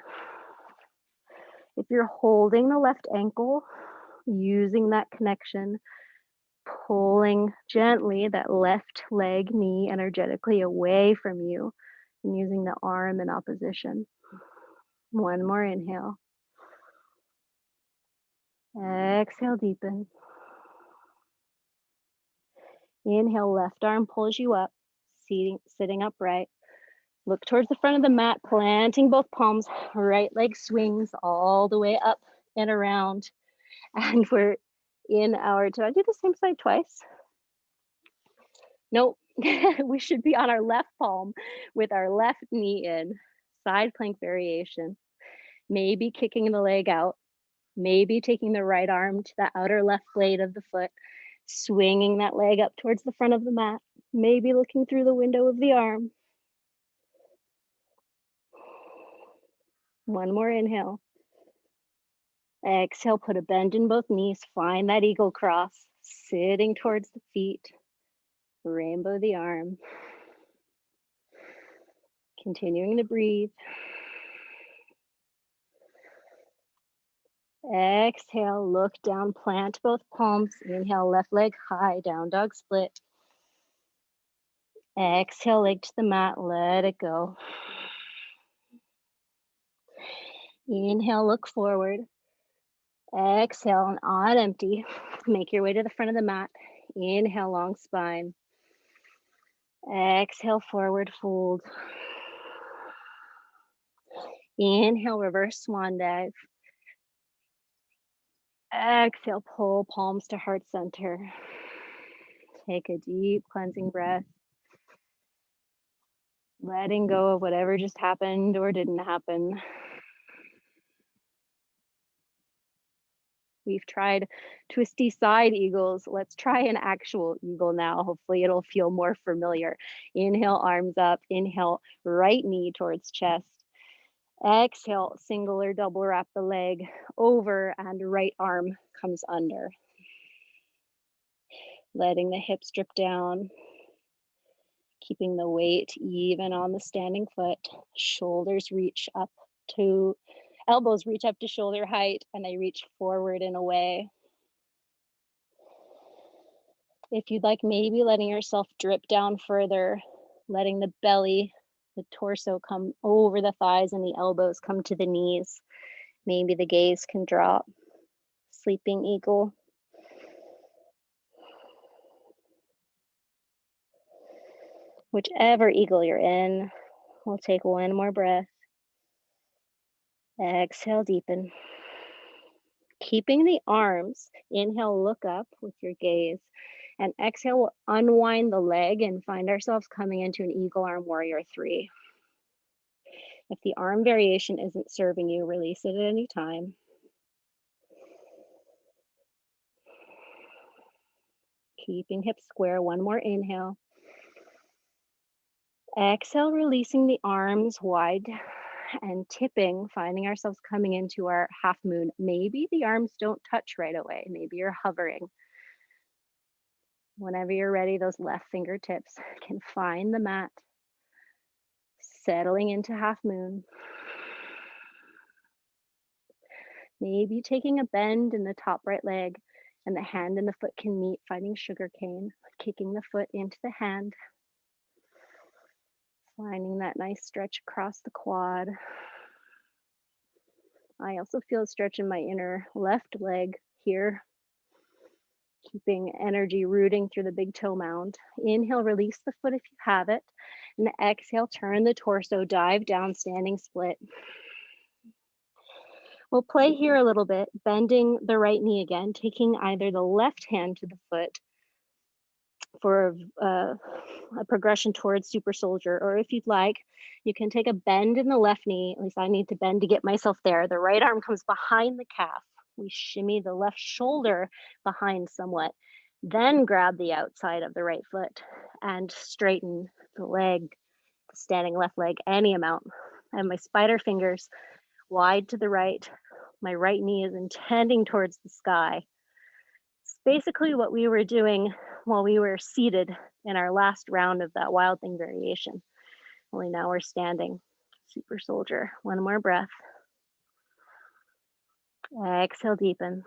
If you're holding the left ankle, using that connection, pulling gently that left leg, knee energetically away from you, and using the arm in opposition. One more inhale. Exhale, deepen. Inhale, left arm pulls you up, sitting upright. Look towards the front of the mat, planting both palms. Right leg swings all the way up and around. And we're in our, did I do the same side twice? Nope. We should be on our left palm with our left knee in. Side plank variation. Maybe kicking the leg out. Maybe taking the right arm to the outer left blade of the foot, swinging that leg up towards the front of the mat. Maybe looking through the window of the arm. One more inhale. Exhale, put a bend in both knees. Find that eagle cross, sitting towards the feet. Rainbow the arm. Continuing to breathe. Exhale, look down, plant both palms. Inhale, left leg high, down dog split. Exhale, leg to the mat, let it go. Inhale, look forward. Exhale, and on empty, make your way to the front of the mat. Inhale, long spine. Exhale, forward fold. Inhale, reverse swan dive. Exhale, pull palms to heart center. Take a deep cleansing breath. Letting go of whatever just happened or didn't happen. We've tried twisty side eagles. Let's try an actual eagle now. Hopefully it'll feel more familiar. Inhale, arms up. Inhale, right knee towards chest. Exhale, single or double wrap the leg over and right arm comes under. Letting the hips drip down. Keeping the weight even on the standing foot. Shoulders reach up to, elbows reach up to shoulder height and they reach forward and away. If you'd like, maybe letting yourself drip down further, letting the belly, the torso come over the thighs and the elbows come to the knees. Maybe the gaze can drop. Sleeping eagle. Whichever eagle you're in, we'll take one more breath. Exhale, deepen. Keeping the arms, inhale, look up with your gaze. And exhale, we'll unwind the leg and find ourselves coming into an eagle arm warrior 3. If the arm variation isn't serving you, release it at any time. Keeping hips square, one more inhale. Exhale, releasing the arms wide and tipping, finding ourselves coming into our half moon. Maybe the arms don't touch right away. Maybe you're hovering. Whenever you're ready, those left fingertips can find the mat, settling into half moon. Maybe taking a bend in the top right leg and the hand and the foot can meet, finding sugar cane, kicking the foot into the hand. Finding that nice stretch across the quad. I also feel a stretch in my inner left leg here. Keeping energy rooting through the big toe mound. Inhale, release the foot if you have it. And exhale, turn the torso, dive down, standing split. We'll play here a little bit, bending the right knee again, taking either the left hand to the foot for a progression towards super soldier, or if you'd like, you can take a bend in the left knee. At least I need to bend to get myself there. The right arm comes behind the calf. We shimmy the left shoulder behind somewhat, then grab the outside of the right foot and straighten the leg, the standing left leg, any amount. I have my spider fingers wide to the right. My right knee is intending towards the sky. It's basically what we were doing while we were seated in our last round of that wild thing variation. Only now we're standing. Super soldier. One more breath. Exhale, deepen.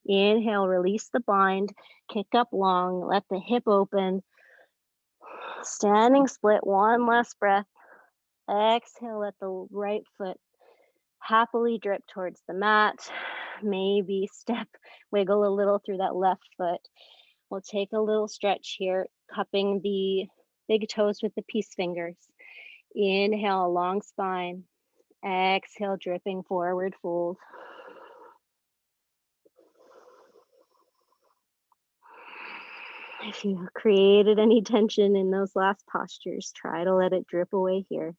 Inhale, release the bind, kick up long, let the hip open. Standing split, one last breath. Exhale, let the right foot happily drip towards the mat. Maybe wiggle a little through that left foot. We'll take a little stretch here, cupping the big toes with the peace fingers. Inhale, long spine. Exhale, dripping forward fold. If you created any tension in those last postures, try to let it drip away here.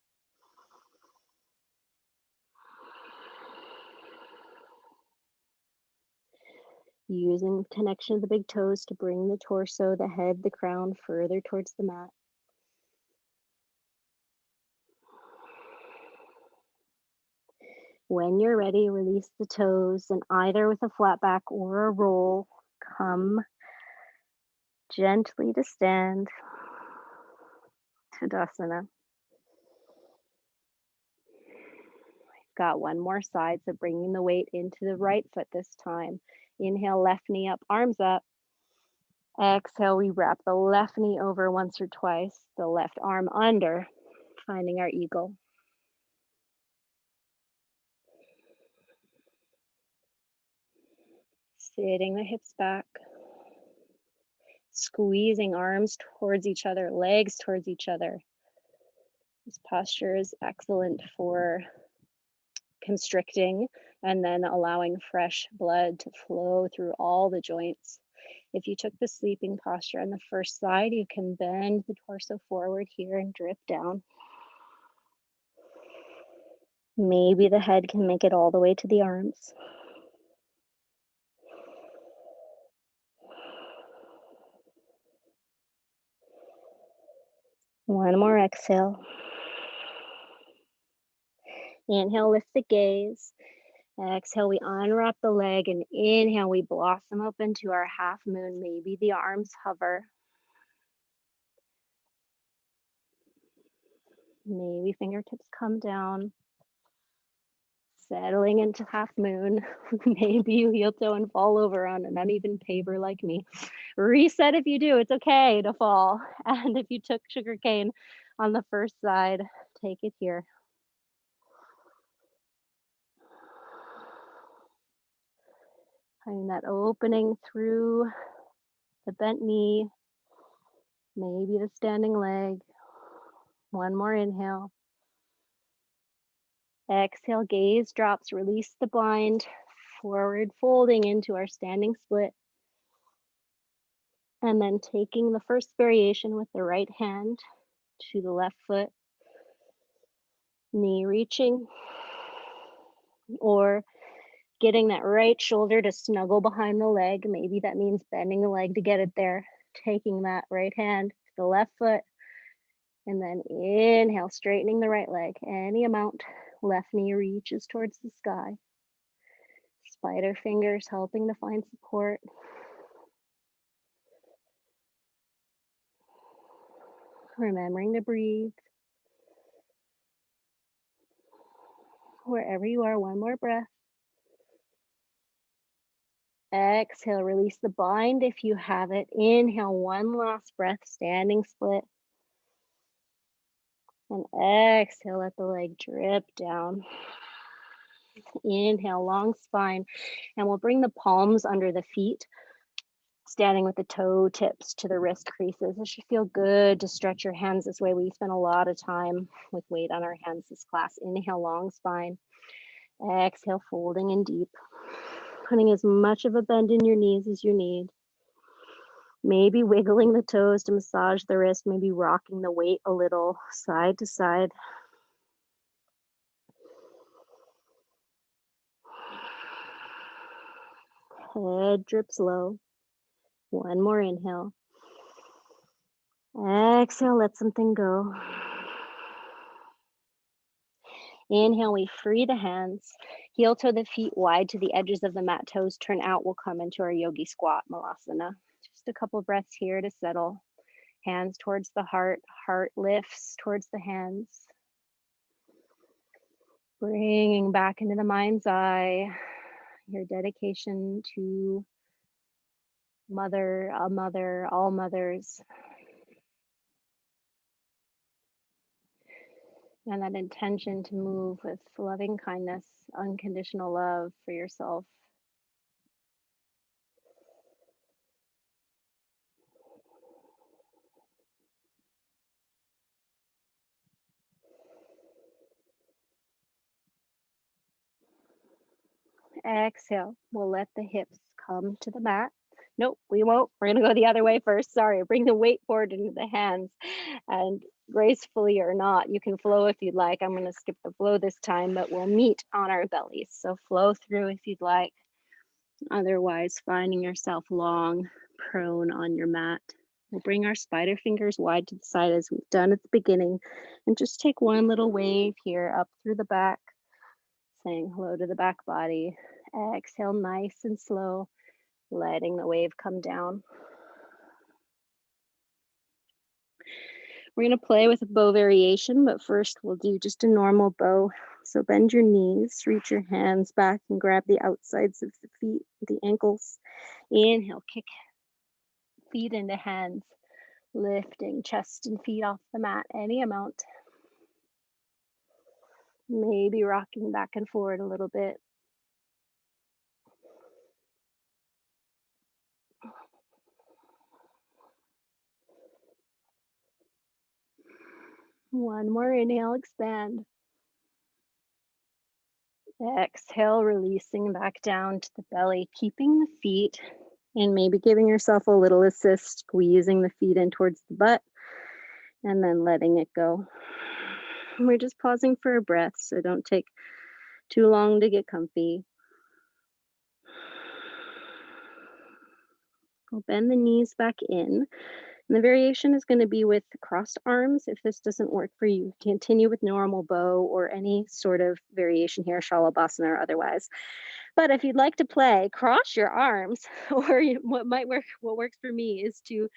Using connection of the big toes to bring the torso, the head, the crown further towards the mat. When you're ready, release the toes, and either with a flat back or a roll, come gently to stand, Tadasana. Got one more side, so bringing the weight into the right foot this time. Inhale, left knee up, arms up. Exhale, we wrap the left knee over once or twice, the left arm under, finding our eagle. Sitting the hips back. Squeezing arms towards each other, legs towards each other. This posture is excellent for constricting and then allowing fresh blood to flow through all the joints. If you took the sleeping posture on the first side, you can bend the torso forward here and drip down. Maybe the head can make it all the way to the arms. One more exhale. Inhale, lift the gaze. Exhale, we unwrap the leg, and inhale, we blossom up into our half moon. Maybe the arms hover. Maybe fingertips come down, settling into half moon. Maybe you heel toe and fall over on an uneven paver like me. Reset if you do, it's okay to fall. And if you took sugar cane on the first side, take it here. Finding that opening through the bent knee, maybe the standing leg. One more inhale. Exhale, gaze drops, release the bind, forward folding into our standing split. And then taking the first variation with the right hand to the left foot, knee reaching, or getting that right shoulder to snuggle behind the leg. Maybe that means bending the leg to get it there. Taking that right hand to the left foot, and then inhale, straightening the right leg. Any amount, left knee reaches towards the sky. Spider fingers helping to find support. Remembering to breathe. Wherever you are, one more breath. Exhale, release the bind if you have it. Inhale, one last breath, standing split. And exhale, let the leg drip down. Inhale, long spine. And we'll bring the palms under the feet. Standing with the toe tips to the wrist creases. It should feel good to stretch your hands this way. We spend a lot of time with weight on our hands this class. Inhale, long spine. Exhale, folding in deep. Putting as much of a bend in your knees as you need. Maybe wiggling the toes to massage the wrist, maybe rocking the weight a little side to side. Head drips low. One more inhale. Exhale, let something go. Inhale, we free the hands. Heel toe the feet wide to the edges of the mat. Toes turn out. We'll come into our yogi squat, malasana. Just a couple breaths here to settle. Hands towards the heart. Heart lifts towards the hands. Bringing back into the mind's eye your dedication to mother, a mother, all mothers. And that intention to move with loving kindness, unconditional love for yourself. Exhale. We'll let the hips come to the mat. Nope, we won't. We're going to go the other way first. Sorry. Bring the weight forward into the hands. And gracefully or not, you can flow if you'd like. I'm going to skip the flow this time, but we'll meet on our bellies. So flow through if you'd like. Otherwise, finding yourself long, prone on your mat. We'll bring our spider fingers wide to the side as we've done at the beginning. And just take one little wave here up through the back, saying hello to the back body. Exhale, nice and slow, letting the wave come down. We're going to play with a bow variation, but first we'll do just a normal bow. So bend your knees, reach your hands back and grab the outsides of the feet, the ankles. Inhale, kick feet into hands, lifting chest and feet off the mat, any amount. Maybe rocking back and forward a little bit. One more inhale, expand. Exhale, releasing back down to the belly, keeping the feet and maybe giving yourself a little assist, squeezing the feet in towards the butt and then letting it go. We're just pausing for a breath, so don't take too long to get comfy. We'll bend the knees back in. And the variation is going to be with crossed arms. If this doesn't work for you, continue with normal bow or any sort of variation here, shalabhasana or otherwise. But if you'd like to play, cross your arms, or what works for me is to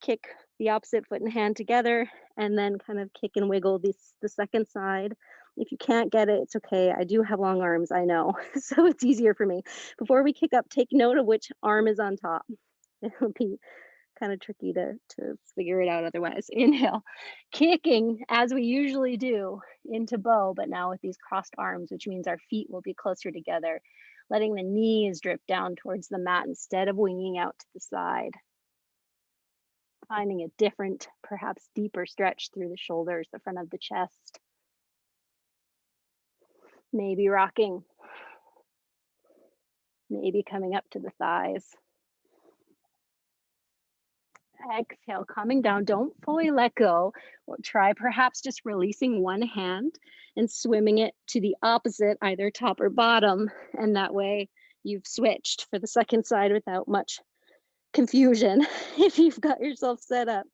kick the opposite foot and hand together and then kind of kick and wiggle the second side. If you can't get it, it's okay. I do have long arms, I know, so it's easier for me. Before we kick up, take note of which arm is on top. It'll be kind of tricky to figure it out otherwise. Inhale, kicking as we usually do into bow, but now with these crossed arms, which means our feet will be closer together, letting the knees drip down towards the mat instead of winging out to the side. Finding a different, perhaps deeper stretch through the shoulders, the front of the chest. Maybe rocking. Maybe coming up to the thighs. Exhale, coming down. Don't fully let go. Or try perhaps just releasing one hand and swimming it to the opposite, either top or bottom. And that way you've switched for the second side without much confusion if you've got yourself set up.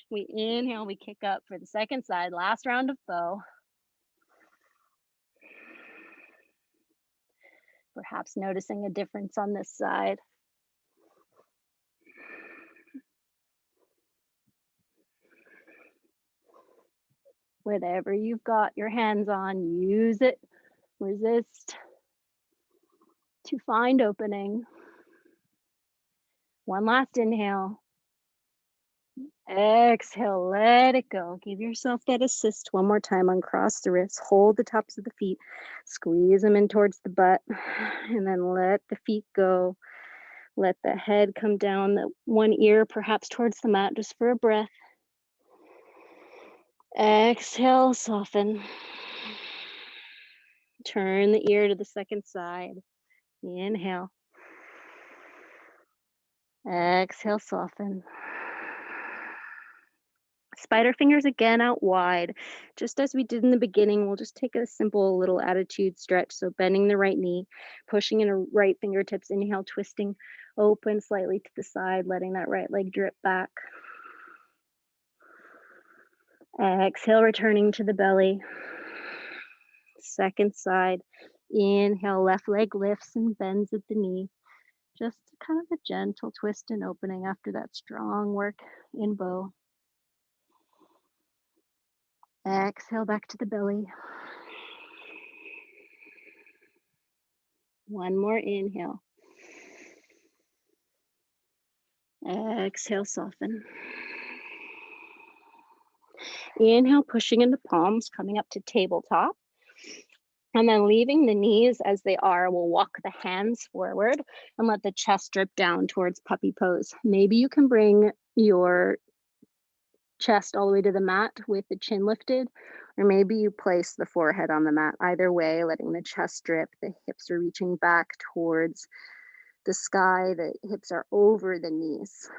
We inhale, we kick up for the second side. Last round of bow. Perhaps noticing a difference on this side. Whatever you've got your hands on, use it. Resist to find opening. One last inhale. Exhale, let it go. Give yourself that assist one more time. Uncross the wrists, hold the tops of the feet, squeeze them in towards the butt, and then let the feet go. Let the head come down, the one ear perhaps towards the mat, just for a breath. Exhale, soften. Turn the ear to the second side. Inhale. Exhale, soften. Spider fingers again out wide. Just as we did in the beginning, we'll just take a simple little attitude stretch. So bending the right knee, pushing in the right fingertips, inhale, twisting open slightly to the side, letting that right leg drip back. Exhale, returning to the belly. Second side. Inhale, left leg lifts and bends at the knee. Just kind of a gentle twist and opening after that strong work in bow. Exhale back to the belly. One more inhale. Exhale, soften. Inhale, pushing into palms, coming up to tabletop. And then leaving the knees as they are, we'll walk the hands forward and let the chest drip down towards puppy pose. Maybe you can bring your chest all the way to the mat with the chin lifted, or maybe you place the forehead on the mat. Either way, letting the chest drip, the hips are reaching back towards the sky, the hips are over the knees.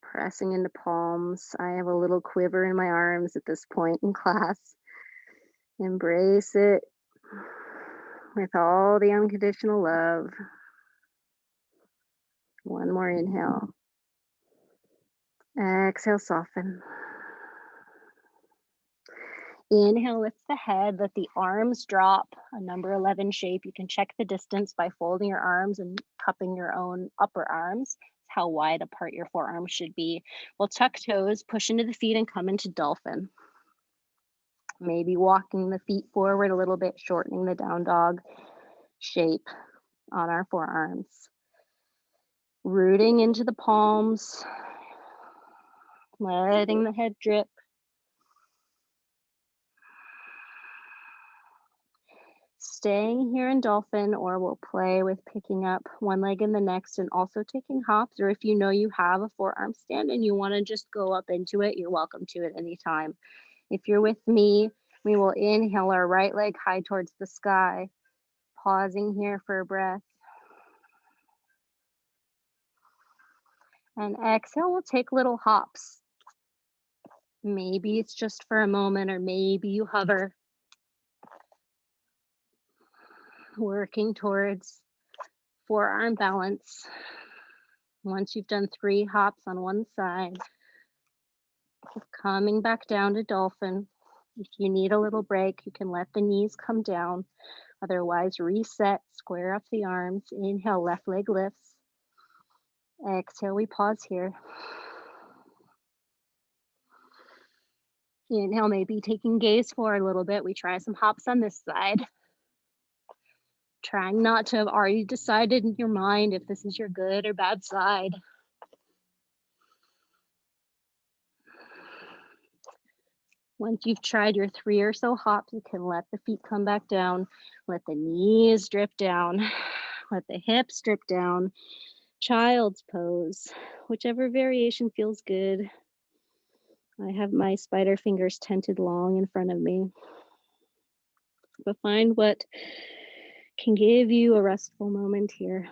Pressing into palms. I have a little quiver in my arms at this point in class. Embrace it with all the unconditional love. One more inhale. Exhale, soften. Inhale, lift the head, let the arms drop, a number 11 shape. You can check the distance by folding your arms and cupping your own upper arms. How wide apart your forearms should be. We'll tuck toes, push into the feet, and come into dolphin. Maybe walking the feet forward a little bit, shortening the down dog shape on our forearms. Rooting into the palms, letting the head drip. Staying here in dolphin, or we'll play with picking up one leg in the next and also taking hops, or if you know you have a forearm stand and you want to just go up into it, you're welcome to it anytime. If you're with me, we will inhale our right leg high towards the sky, pausing here for a breath. And exhale, we'll take little hops. Maybe it's just for a moment, or maybe you hover, working towards forearm balance. Once you've done 3 hops on one side, coming back down to dolphin. If you need a little break, you can let the knees come down. Otherwise, reset, square up the arms. Inhale, left leg lifts. Exhale, we pause here. Inhale, maybe taking gaze forward a little bit. We try some hops on this side. Trying not to have already decided in your mind if this is your good or bad side. Once you've tried your 3 or so hops, you can let the feet come back down, let the knees drip down, let the hips drip down. Child's pose, whichever variation feels good. I have my spider fingers tented long in front of me. But find what can give you a restful moment here.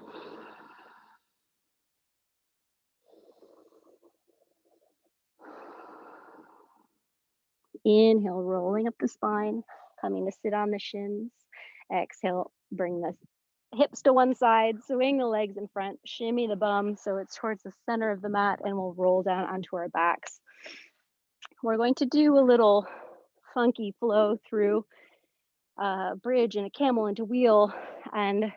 Inhale, rolling up the spine, coming to sit on the shins. Exhale, bring the hips to one side, swing the legs in front, shimmy the bum so it's towards the center of the mat, and we'll roll down onto our backs. We're going to do a little funky flow through a bridge and a camel into wheel, and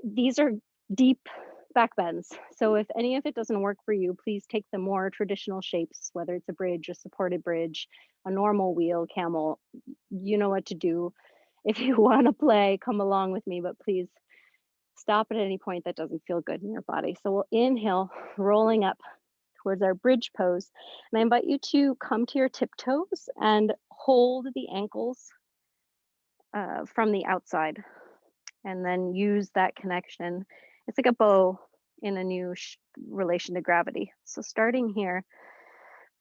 these are deep back bends. So if any of it doesn't work for you, please take the more traditional shapes, whether it's a bridge, a supported bridge, a normal wheel, camel. You know what to do. If you want to play, come along with me, but please stop at any point that doesn't feel good in your body. So we'll inhale, rolling up towards our bridge pose. And I invite you to come to your tiptoes and hold the ankles from the outside. and then use that connection. It's like a bow in a new relation to gravity. So starting here,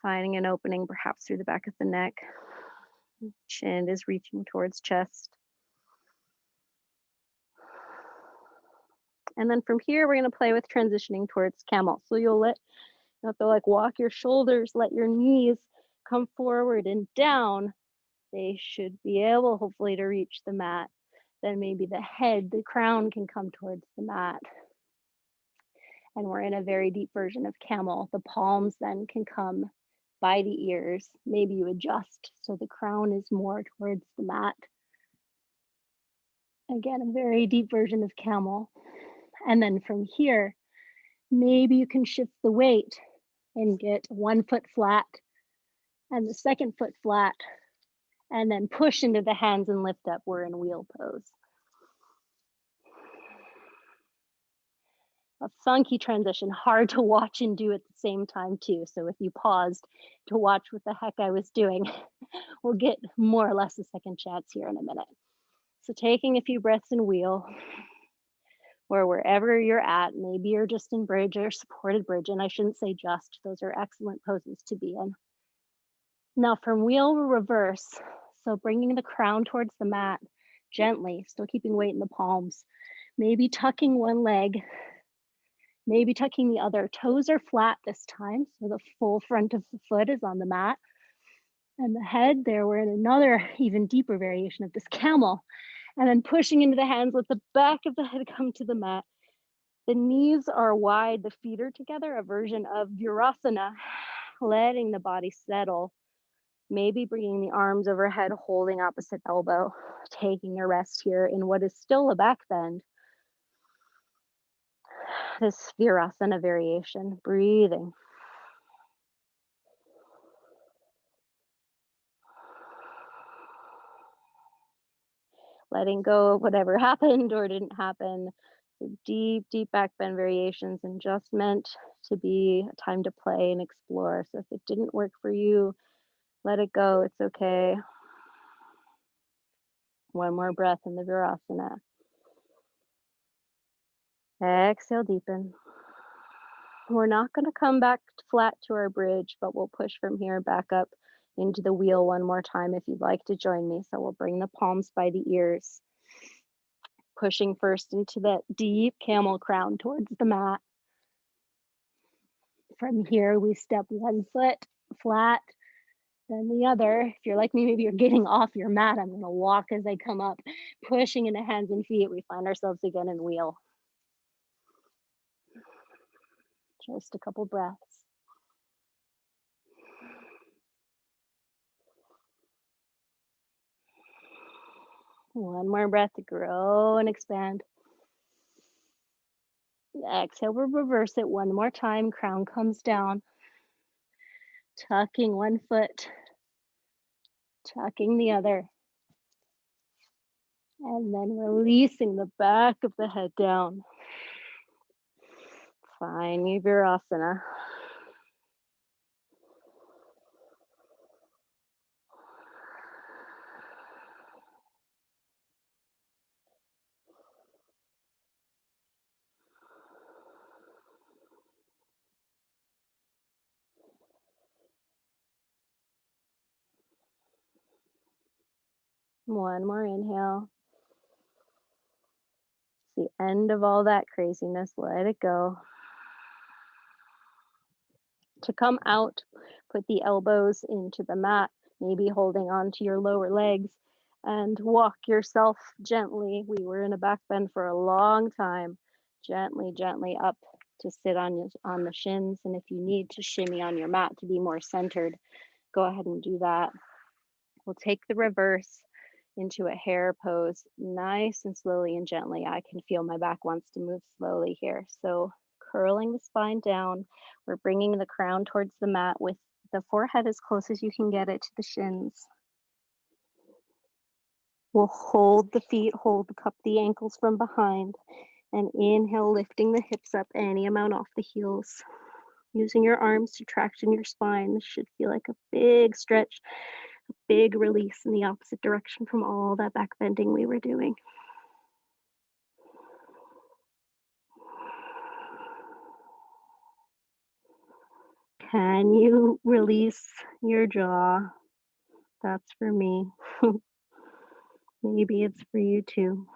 finding an opening perhaps through the back of the neck. Chin is reaching towards chest. And then from here, we're going to play with transitioning towards camel. So you'll have to like walk your shoulders, let your knees come forward and down. They should be able, hopefully, to reach the mat. Then maybe the head, the crown can come towards the mat. And we're in a very deep version of camel. The palms then can come by the ears. Maybe you adjust so the crown is more towards the mat. Again, a very deep version of camel. And then from here, maybe you can shift the weight and get one foot flat and the second foot flat, and then push into the hands and lift up. We're in wheel pose. A funky transition, hard to watch and do at the same time too. So if you paused to watch what the heck I was doing, we'll get more or less a second chance here in a minute. So taking a few breaths in wheel, or wherever you're at, maybe you're just in bridge or supported bridge, and I shouldn't say just, those are excellent poses to be in. Now from wheel, we'll reverse. So bringing the crown towards the mat gently, still keeping weight in the palms, maybe tucking one leg, maybe tucking the other. Toes are flat this time, so the full front of the foot is on the mat. And the head, there we're in another even deeper variation of this camel. And then pushing into the hands, let the back of the head come to the mat. The knees are wide, the feet are together, a version of Virasana, letting the body settle. Maybe bringing the arms overhead, holding opposite elbow, taking a rest here in what is still a back bend. This Virasana variation, breathing. Letting go of whatever happened or didn't happen. So deep, deep back bend variations, and just meant to be a time to play and explore. So if it didn't work for you, let it go, it's okay. One more breath in the Virasana. Exhale, deepen. We're not going to come back flat to our bridge, but we'll push from here back up into the wheel one more time if you'd like to join me. So we'll bring the palms by the ears, pushing first into that deep camel crown towards the mat. From here, we step one foot flat, then the other. If you're like me, maybe you're getting off your mat. I'm going to walk as I come up, pushing into hands and feet. We find ourselves again in wheel. Just a couple breaths. One more breath to grow and expand. Exhale, we'll reverse it one more time. Crown comes down. Tucking one foot, tucking the other. And then releasing the back of the head down. Find your Virasana. One more inhale. It's the end of all that craziness. Let it go. To come out, put the elbows into the mat, maybe holding on to your lower legs, and walk yourself gently. We were in a back bend for a long time. Gently, gently up to sit on the shins. And if you need to shimmy on your mat to be more centered, go ahead and do that. We'll take the reverse into a hare pose, nice and slowly and gently. I can feel my back wants to move slowly here. So curling the spine down, we're bringing the crown towards the mat with the forehead as close as you can get it to the shins. We'll hold the feet, cup the ankles from behind, and inhale, lifting the hips up any amount off the heels. Using your arms to traction your spine. This should feel like a big stretch, a big release in the opposite direction from all that back bending we were doing. Can you release your jaw? That's for me. Maybe it's for you too.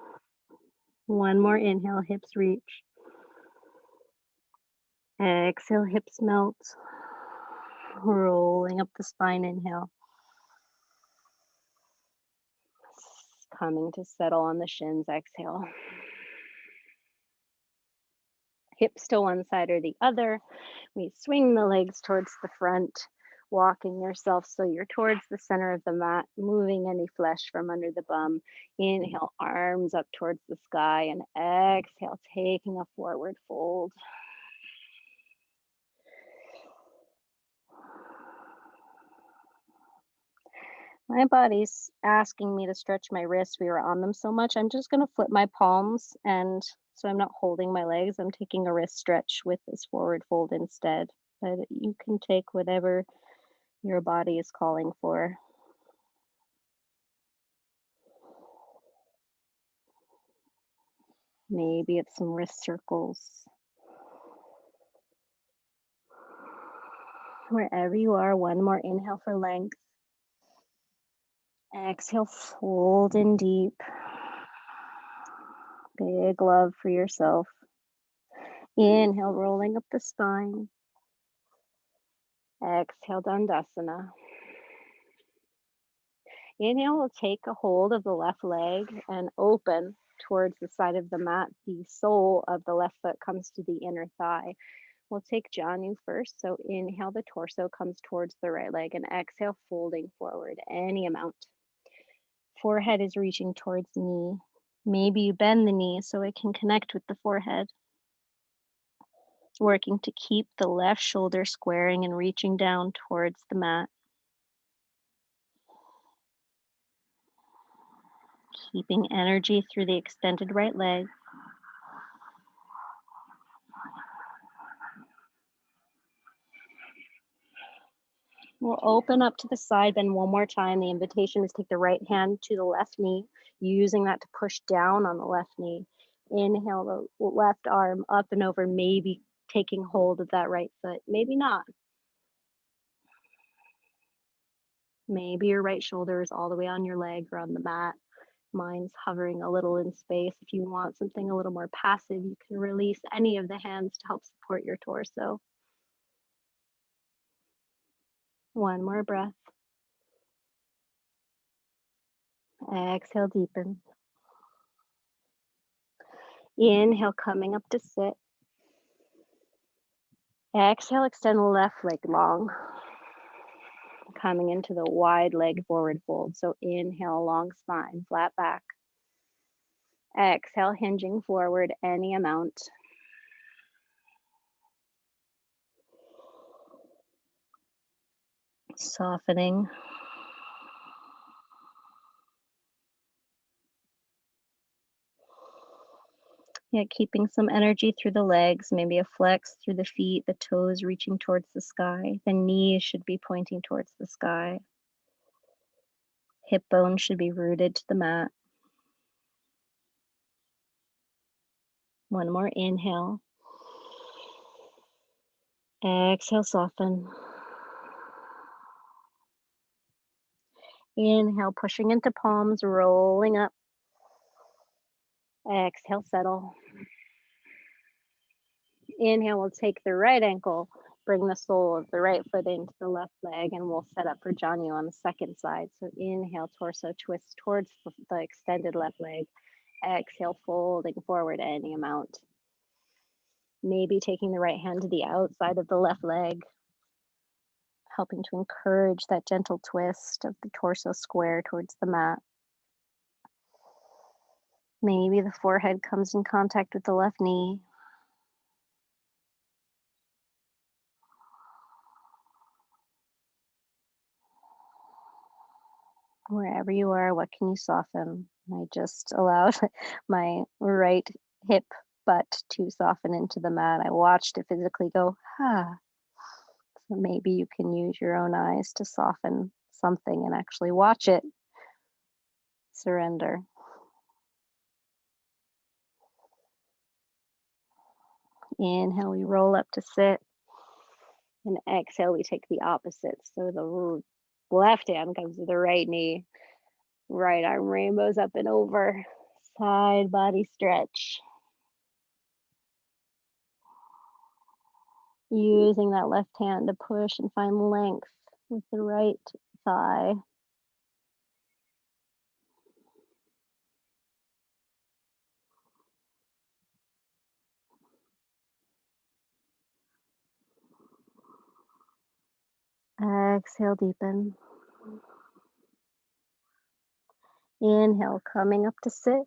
One more inhale, hips reach. Exhale, hips melt. Rolling up the spine, inhale. Coming to settle on the shins, exhale. Hips to one side or the other. We swing the legs towards the front, walking yourself so you're towards the center of the mat, moving any flesh from under the bum. Inhale, arms up towards the sky, and exhale, taking a forward fold. My body's asking me to stretch my wrists. We were on them so much. I'm just going to flip my palms, and so I'm not holding my legs. I'm taking a wrist stretch with this forward fold instead. But you can take whatever your body is calling for. Maybe it's some wrist circles. Wherever you are, one more inhale for length. Exhale, fold in deep. Big love for yourself. Inhale, rolling up the spine. Exhale, Dandasana. Inhale, we'll take a hold of the left leg and open towards the side of the mat. The sole of the left foot comes to the inner thigh. We'll take Janu first. So inhale, the torso comes towards the right leg, and exhale, folding forward any amount. Forehead is reaching towards knee. Maybe you bend the knee so it can connect with the forehead. Working to keep the left shoulder squaring and reaching down towards the mat. Keeping energy through the extended right leg. We'll open up to the side, then one more time. The invitation is take the right hand to the left knee, using that to push down on the left knee. Inhale the left arm up and over, maybe taking hold of that right foot, maybe not. Maybe your right shoulder is all the way on your leg or on the mat. Mine's hovering a little in space. If you want something a little more passive, you can release any of the hands to help support your torso. One more breath. Exhale, deepen. Inhale, coming up to sit. Exhale, extend the left leg long. Coming into the wide leg forward fold. So inhale, long spine, flat back. Exhale, hinging forward any amount. Softening. Yeah, keeping some energy through the legs, maybe a flex through the feet, the toes reaching towards the sky. The knees should be pointing towards the sky. Hip bones should be rooted to the mat. One more inhale. Exhale, soften. Inhale, pushing into palms, rolling up. Exhale, settle. Inhale, we'll take the right ankle, bring the sole of the right foot into the left leg, and we'll set up for Janu on the second side. So inhale, torso twist towards the extended left leg. Exhale, folding forward any amount. Maybe taking the right hand to the outside of the left leg, helping to encourage that gentle twist of the torso square towards the mat. Maybe the forehead comes in contact with the left knee. Wherever you are, what can you soften? I just allowed my right hip butt to soften into the mat. I watched it physically go, ah. So maybe you can use your own eyes to soften something and actually watch it surrender. Inhale, we roll up to sit. And exhale, we take the opposite. So the left hand comes to the right knee, right arm rainbows up and over, side body stretch. Using that left hand to push and find length with the right thigh. Exhale, deepen. Inhale, coming up to sit.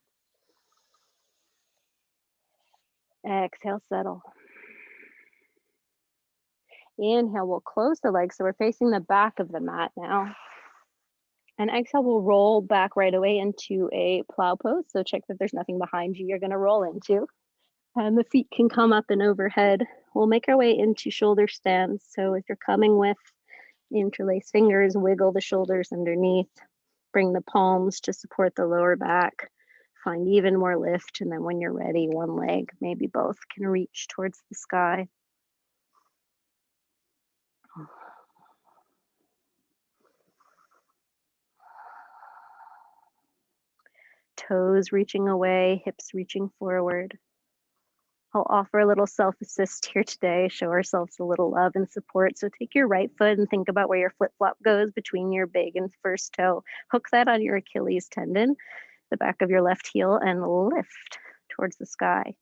Exhale, settle. Inhale, we'll close the legs so we're facing the back of the mat now. And exhale, we'll roll back right away into a plow pose. So check that there's nothing behind you you're going to roll into. And the feet can come up and overhead. We'll make our way into shoulder stands. So if you're coming with interlace fingers, wiggle the shoulders underneath. Bring the palms to support the lower back. Find even more lift. And then when you're ready, one leg, maybe both, can reach towards the sky. Toes reaching away, hips reaching forward. I'll offer a little self assist here today, show ourselves a little love and support. So take your right foot and think about where your flip flop goes between your big and first toe. Hook that on your Achilles tendon, the back of your left heel, and lift towards the sky.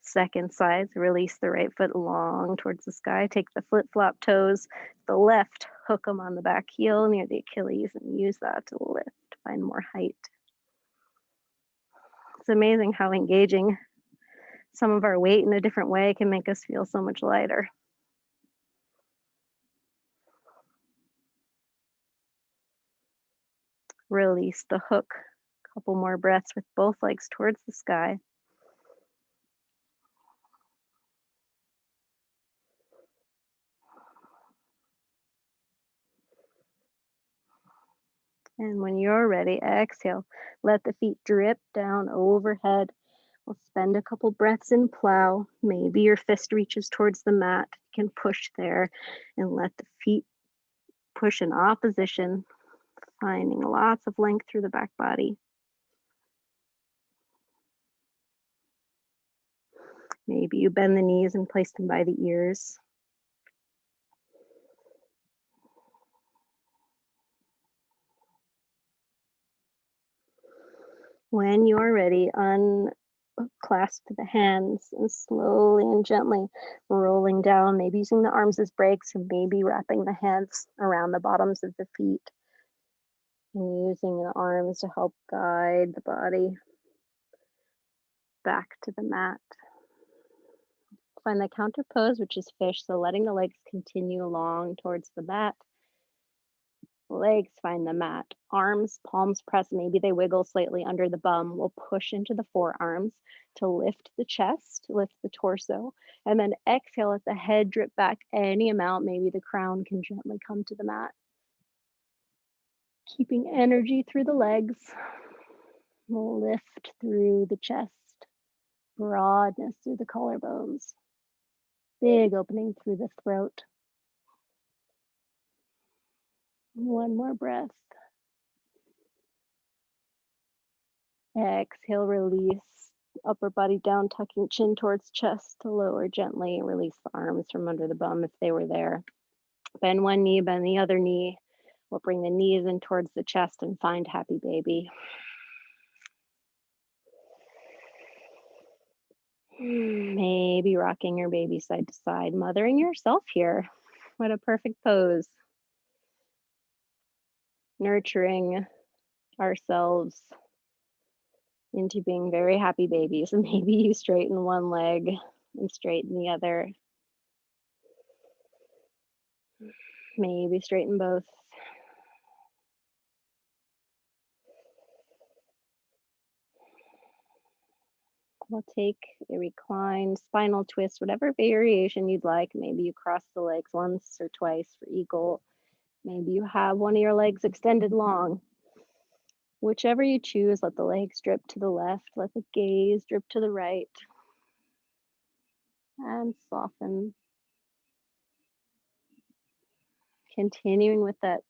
Second side, release the right foot long towards the sky. Take the flip flop toes, the left, hook them on the back heel near the Achilles, and use that to lift, find more height. It's amazing how engaging some of our weight in a different way can make us feel so much lighter. Release the hook. Couple more breaths with both legs towards the sky. And when you're ready, exhale. Let the feet drip down overhead. We'll spend a couple breaths in plow. Maybe your fist reaches towards the mat. You can push there and let the feet push in opposition, finding lots of length through the back body. Maybe you bend the knees and place them by the ears. When you're ready, unclasp the hands and slowly and gently rolling down, maybe using the arms as brakes and maybe wrapping the hands around the bottoms of the feet and using the arms to help guide the body back to the mat. Find the counter pose, which is fish, so letting the legs continue along towards the mat. Legs find the mat. Arms, palms press. Maybe they wiggle slightly under the bum. We'll push into the forearms to lift the chest, lift the torso, and then exhale, let the head drip back any amount. Maybe the crown can gently come to the mat. Keeping energy through the legs. We'll lift through the chest. Broadness through the collarbones. Big opening through the throat. One more breath. Exhale, release upper body down, tucking chin towards chest to lower gently. Release the arms from under the bum if they were there. Bend one knee, bend the other knee. We'll bring the knees in towards the chest and find happy baby. Maybe rocking your baby side to side, mothering yourself here. What a perfect pose. Nurturing ourselves into being very happy babies. And maybe you straighten one leg and straighten the other. Maybe straighten both. We'll take a reclined spinal twist, whatever variation you'd like. Maybe you cross the legs once or twice for eagle. Maybe you have one of your legs extended long. Whichever you choose, let the legs drip to the left, let the gaze drip to the right, and soften. Continuing with that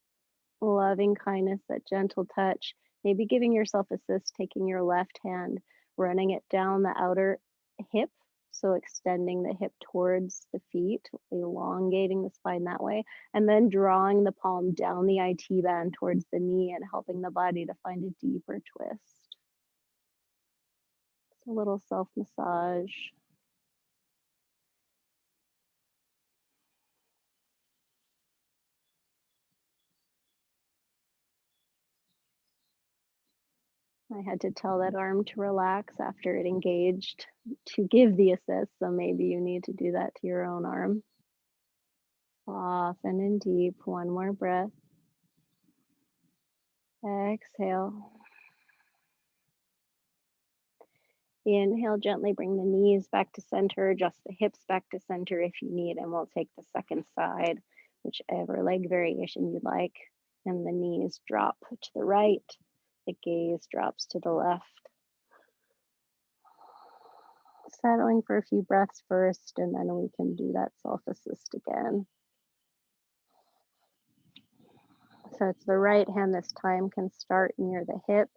loving kindness, that gentle touch, maybe giving yourself assist, taking your left hand, running it down the outer hip. So extending the hip towards the feet, elongating the spine that way, and then drawing the palm down the IT band towards the knee and helping the body to find a deeper twist. It's a little self massage. I had to tell that arm to relax after it engaged to give the assist, so maybe you need to do that to your own arm. Soften and deep. One more breath. Exhale. Inhale, gently bring the knees back to center, adjust the hips back to center if you need, and we'll take the second side, whichever leg variation you'd like. And the knees drop to the right, the gaze drops to the left. Settling for a few breaths first, and then we can do that self assist again. So it's the right hand this time can start near the hip,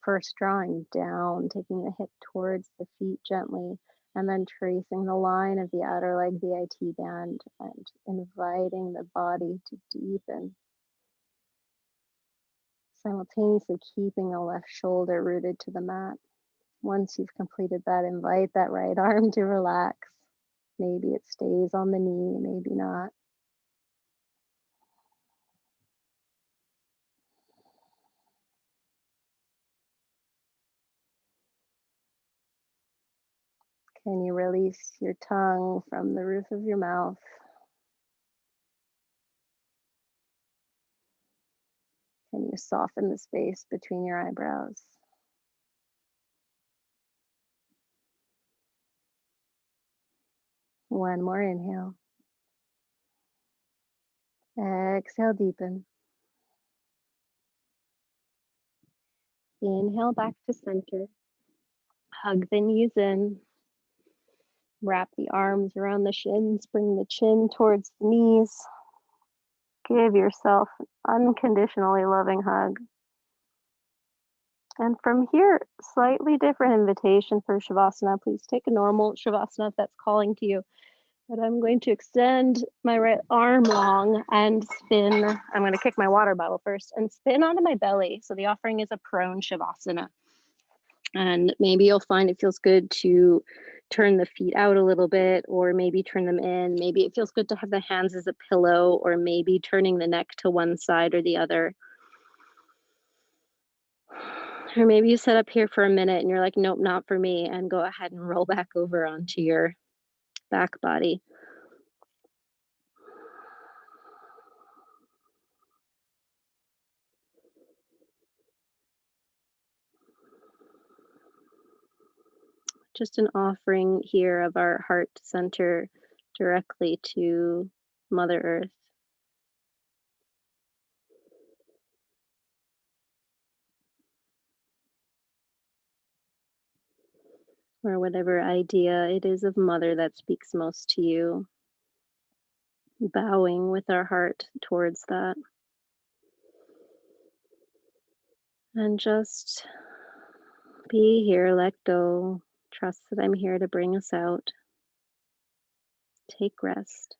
first drawing down, taking the hip towards the feet gently, and then tracing the line of the outer leg, the IT band, and inviting the body to deepen, simultaneously keeping the left shoulder rooted to the mat. Once you've completed that, invite that right arm to relax. Maybe it stays on the knee, maybe not. Can you release your tongue from the roof of your mouth? Can you soften the space between your eyebrows? One more inhale. Exhale, deepen. Inhale back to center. Hug the knees in. Wrap the arms around the shins. Bring the chin towards the knees. Give yourself an unconditionally loving hug. And from here, slightly different invitation for Shavasana. Please take a normal Shavasana if that's calling to you. But I'm going to extend my right arm long and spin. I'm going to kick my water bottle first and spin onto my belly. So the offering is a prone Shavasana. And maybe you'll find it feels good to turn the feet out a little bit, or maybe turn them in. Maybe it feels good to have the hands as a pillow, or maybe turning the neck to one side or the other. Or maybe you sit up here for a minute and you're like, nope, not for me, and go ahead and roll back over onto your back body. Just an offering here of our heart center directly to Mother Earth. Or whatever idea it is of Mother that speaks most to you. Bowing with our heart towards that. And just be here, let go, trust that I'm here to bring us out. Take rest.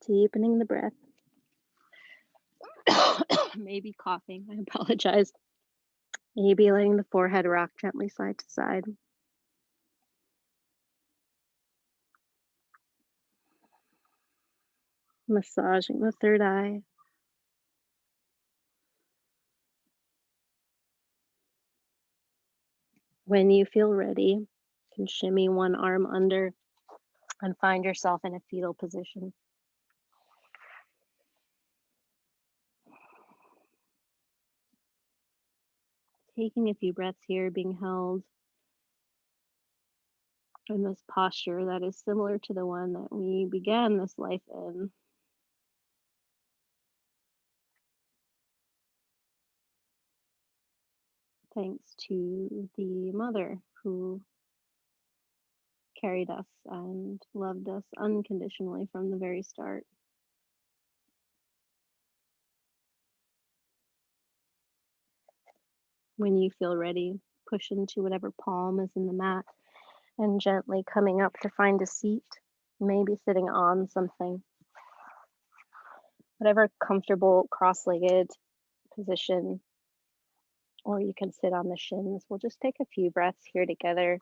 Deepening the breath. Maybe coughing. I apologize. Maybe letting the forehead rock gently side to side. Massaging the third eye. When you feel ready, you can shimmy one arm under and find yourself in a fetal position. Taking a few breaths here, being held in this posture that is similar to the one that we began this life in. Thanks to the mother who carried us and loved us unconditionally from the very start. When you feel ready, push into whatever palm is in the mat and gently coming up to find a seat, maybe sitting on something. Whatever comfortable cross-legged position, or you can sit on the shins. We'll just take a few breaths here together.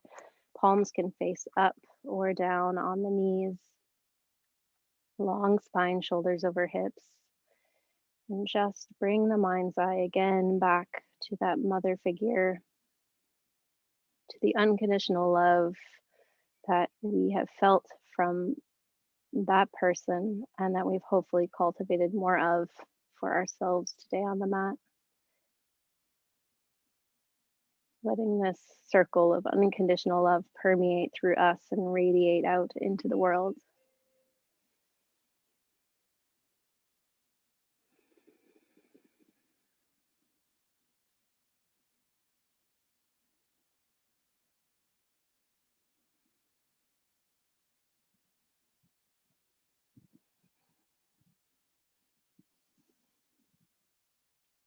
Palms can face up or down on the knees. Long spine, shoulders over hips. And just bring the mind's eye again back to that mother figure, to the unconditional love that we have felt from that person and that we've hopefully cultivated more of for ourselves today on the mat. Letting this circle of unconditional love permeate through us and radiate out into the world.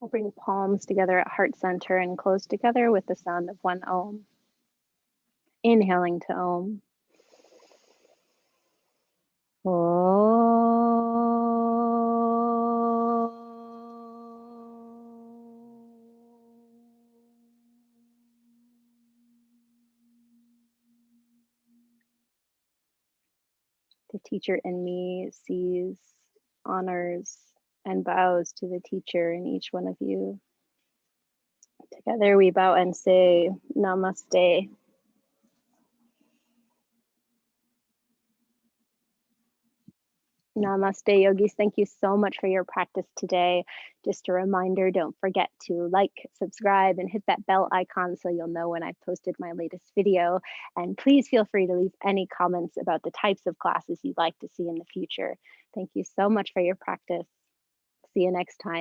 We'll bring palms together at heart center and close together with the sound of one Om. Inhaling to Om. The teacher in me sees, honors, and bows to the teacher in each one of you. Together we bow and say Namaste. Namaste, yogis. Thank you so much for your practice today. Just a reminder, don't forget to like, subscribe, and hit that bell icon so you'll know when I've posted my latest video. And please feel free to leave any comments about the types of classes you'd like to see in the future. Thank you so much for your practice. See you next time.